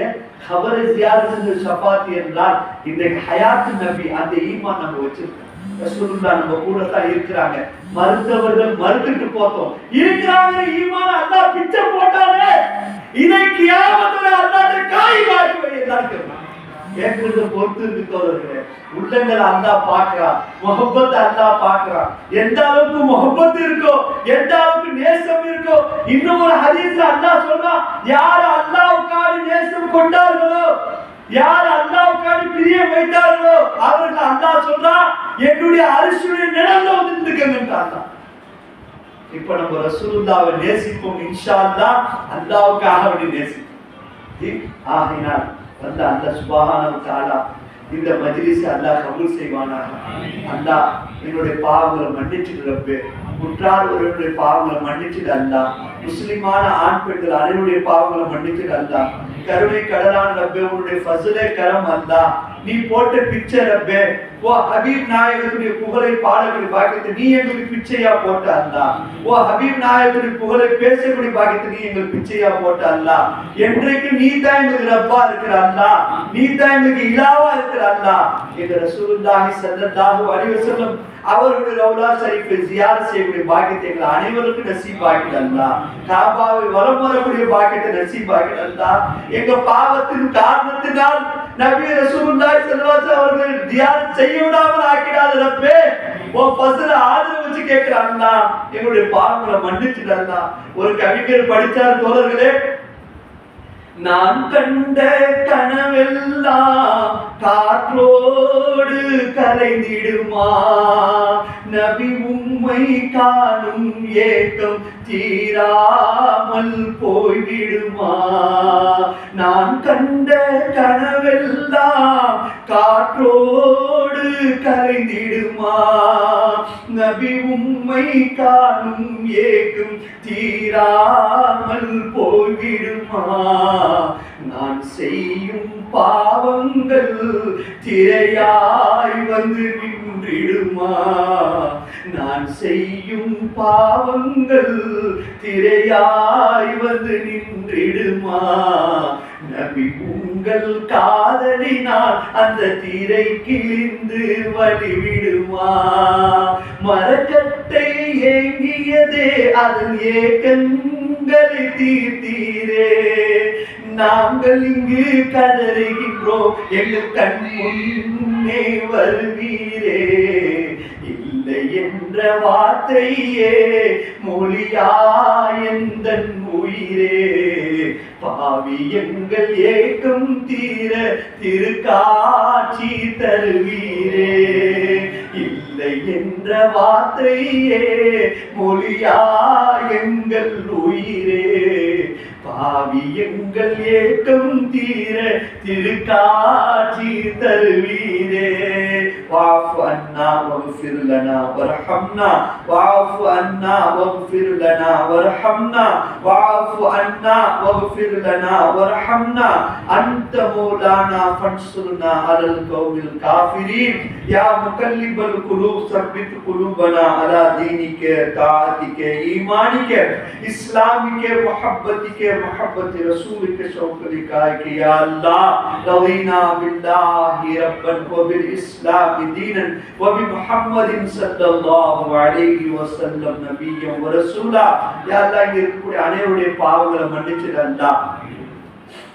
கபரை ஜியாரத்து ஷஃபாத் என்றால் இன்றைக்கு ஹயாத்து நபி அந்த ஈமான் நம்ம வச்சிருக்கோம். ரசூலுல்லாஹ் நம்ம கூட தான் இருக்கிறாங்க. மருத்துவர்கள் மறுத்துட்டு போட்டோம் இருக்கிறாங்க, ஈமான் அல்லாஹ் பிச்சை போட்டாரே, இதை கியாமத்துல அல்லாஹ்ட்ட காய் காட்டி வை எல்லாரும் கேட்கிறது பொறுத்து இருக்கிறவர்களே. உள்ளங்களை அல்லாஹ் பார்க்கிறான், முஹப்பத் அல்லாஹ் பார்க்கிறான். எந்த அளவுக்கு முஹப்பத் இருக்கோ, எந்த அளவுக்கு நேசம் இருக்கோ. இன்னும் ஒரு ஹதீஸ்ல அல்லாஹ் சொல்றான், யார் அல்லாஹ்வுக்காக நேசம் கொண்டார்களோ, யார் அல்லாஹ்வுக்காக பிரியம் வைத்தார்களோ அவர்கள் அல்லாஹ் சொல்றான் என்னுடைய அரிசியுடைய நிழல்ல வந்து நிற்கங்கன்றான். இப்ப நம்ம ரசூலுல்லாஹ்வை நேசிப்போம் இன்ஷா அல்லாஹ், அல்லாஹ்வுக்காக வேண்டி நேசிப்போம். ஆகையினால் வந்து அல்லாஹ் சுப்ஹானஹு வ தஆலா இந்த மஜ்லிஸை அல்லாஹ் கபூல் செய்வானாக. அல்லாஹ் என்னுடைய பாவங்களை மன்னிச்சிடு ரப்பே, குற்றார் ஒருவருடைய பாவங்களை மன்னிச்சிடு அல்லாஹ், முஸ்லிமான ஆண் பெண்கள் அனைவருடைய பாவங்களை மன்னிச்சிடு அல்லாஹ். கருணை கடலான ரப்பே, உன்னுடைய ஃபஸ்லே கரம் அல்லாஹ், நீ போட்ட பிச்சை ரப்பே, ஓ ஹபீப் நாயகத்துடைய புகழை பாடக்கூடிய பாக்கியத்தை நீ எங்களுக்கு பிச்சையா போட்ட அல்லாஹ், ஓ ஹபீப் நாயகத்துடைய புகழை பேசக்கூடிய பாக்கியத்தை நீ எங்களுக்கு பிச்சையா போட்ட அல்லாஹ். என்றைக்கு நீ தான் எங்களுக்கு ரப்பா இருக்கிற அல்லாஹ், நீ தான் எங்களுக்கு இலாவா இருக்கிற அல்லாஹ். எங்க ரசூலுல்லாஹி ஸல்லல்லாஹு அலைஹி வஸல்லம் அவர்களுடைய ரவுலா ஷரீஃபை ஜியாரத் செய்யக்கூடிய பாக்கியத்தை எங்கள் அனைவருக்கும் நசீபாக்கிடு அல்லாஹ். காபாவை வலம் வரக்கூடிய பாக்கியத்தை நசீபாக்கிடு அல்லாஹ். எங்க பாவத்தின் காரணத்தினால் நபி ரசூலுல்லாஹி ஸல்லல்லாஹு அலைஹி வஸல்லம் அவர்களை ஜியாரத் செய்ய விடாமல் ஆக்கிடாத ரப்பே, உன் ஃபஸ்ல ஆதரவு வச்சு கேட்கிறாங்க, எங்களுடைய பாவங்களை மன்னிச்சிடு அல்லாஹ். ஒரு கவிஞர் படிச்சார் தோழர்களே, நான் கண்ட கனவெல்லாம் காற்றோடு கரைந்திடுமா, நபி உம்மை காணும் ஏக்கம் தீராமல் போய்விடுமா. நான் கண்ட கனவெல்லாம் காற்றோடு கரைந்திடுமா, நபி உம்மை காணும் ஏக்கம் தீராமல் போய்விடுமா. நான் செய்யும் பாவங்கள் திரையாய் வந்து நின்றிடுமா, நான் செய்யும் பாவங்கள் திரையாய் வந்து நின்றிடுமா. நபி உங்கள் காதலினால் அந்த திரை கிழிந்து வழிவிடுமா. மரக்கட்டை ஏங்கியதே அதன் ஏக்கங்களை தீர்த்தீரே, நாங்கள் இங்கு கதறுகின்றோம் எங்கள் கண் முன்னே வருவீரே. இல்லை என்ற வார்த்தையே மொழியாயந்தன் உயிரே, பாவி எங்கள் ஏக்கம் தீர திருக்காட்சி தருவீரே. இல்லை என்ற வார்த்தையே மொழியாயங்கள் உயிரே, பாவி எங்கள் ஏக்கம் தீர திருக்காட்சி தருவீரே. வாஃபு அன்னா வக்ஃபிர் லனா வர்ஹம்னா, வாஃபு அன்னா வக்ஃபிர் லனா வர்ஹம்னா, வாஃபு அன்னா வக்ஃபிர் லனா வர்ஹம்னா, அன்த மௌலானா ஃபன்சுர்னா அலல் கௌமில் காஃபிரீன். யா முகல்லிபல் குலூப் சப்பித் குலூபனா அலா தீனிக தாஅதிக ஈமானிக இஸ்லாமிக முஹப்பதிக محبت رسول کے شوق لکھائے کہ یا اللہ رضینا باللہ ربا وبالاسلام دینا وبمحمد صلی اللہ علیہ وسلم نبیا ورسولا. یا اللہ இங்க இருக்கக்கூடிய அனைவருடைய பாவங்களை மன்னிச்சிடு அல்லாஹ்,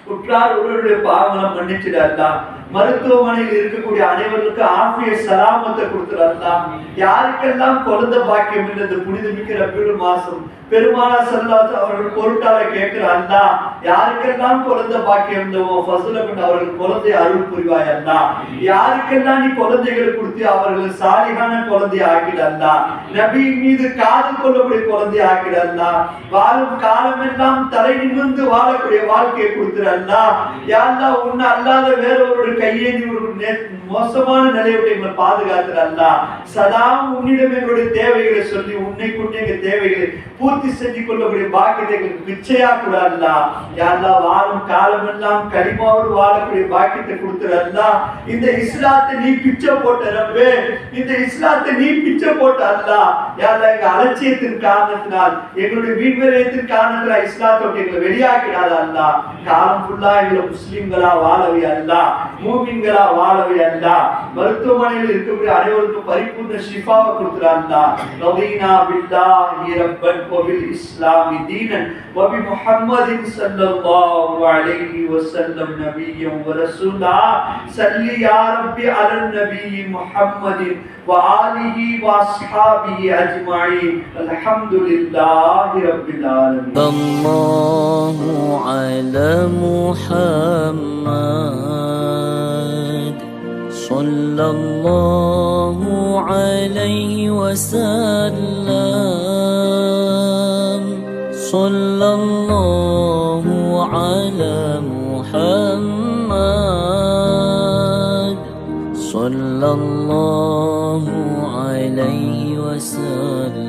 குற்றார் ஒருவருடைய பாவங்களை மன்னிச்சிடு அல்லாஹ். மருத்துவமனையில் இருக்கக்கூடிய அனைவருக்கு ஆஃபிய சலாமத்தை கொடுத்துரு அல்லாஹ். யாருக்கெல்லாம் குழந்தை பாக்கியம் இல்லை இந்த புனிதமிக்க ரபியுல் மாசம் பெருமானார் ஸல்லல்லாஹு அலைஹி அவர்கள் பொருட்டால கேட்கிற அல்லாஹ், யாருக்கெல்லாம் குழந்தை பாக்கியம் இருந்தவோ ஃபஸ்ல கொண்டு அவர்கள் குழந்தை அருள் புரிவாய் அல்லாஹ். யாருக்கெல்லாம் நீ குழந்தைகளை கொடுத்து அவர்கள் சாலிகான குழந்தை ஆக்கிடு அல்லாஹ். நபி மீது காதல் கொள்ளக்கூடிய குழந்தை ஆக்கிடு அல்லாஹ். வாழும் காலமெல்லாம் தலை நிமிர்ந்து வாழக்கூடிய வாழ்க்கையை கொடுத்துரு அல்லாஹ். யா அல்லாஹ், உன்னை அல்லாத வேறொரு கையேந்தி ஒரு மோசமான நிலையை விட்டு எங்களை பாதுகாத்துற அல்லாஹ். சதா உன்னிடம் எங்களுடைய தேவைகளை சொல்லி உன்னை கொண்டு எங்க தேவைகளை பூர்த்தி செஞ்சு கொள்ளக்கூடிய பாக்கியத்தை எங்களுக்கு பிச்சையா கூட அல்லாஹ். யா அல்லாஹ், வாழும் காலமெல்லாம் கலிமாவோடு வாழக்கூடிய பாக்கியத்தை கொடுத்துற அல்லாஹ். இந்த இஸ்லாத்தை நீ பிச்சை போட்ட ரப்பே, இந்த இஸ்லாத்தை நீ பிச்சை போட்ட அல்லாஹ். யா அல்லாஹ், எங்க அலட்சியத்தின் காரணத்தினால் எங்களுடைய வீண்வரையத்தின் காரணத்தினால் இஸ்லாத்தோடு எங்களை வெளியாக்கிடாத அல்லாஹ். காலம் ஃபுல்லா எங்களை முஸ்லிம்களா வாழவே அல்லாஹ், மூமின்களா வாழவே அல்லாஹ். மருத்துவமனையில் இருக்கக்கூடிய அனைவருக்கும் பரிபூர்ண ஷிஃபாவை கொடுத்துற அல்லாஹ். ரதீனா பில்லாஹி ரப்பன் வ பில் இஸ்லாமி தீனன் வ பி முஹம்மதின் ஸல்லல்லாஹு அலைஹி வஸல்லம் நபிய்யன் வ ரசூலா. ஸல்லி யா ரப்பி அலன் நபிய்யி முஹம்மதின் வ ஆலிஹி வ அஸ்ஹாபிஹி அஜ்மஈன். அல்ஹம்துலில்லாஹி ரப்பில் ஆலமீன். அல்லாஹு அலா முஹம்மத் ஸல்லல்லாஹு அலைஹி வஸல்லம். ஸல்லல்லாஹு அலா முஹம்மத் ஸல்லல்லாஹு அலைஹி வஸல்லம்.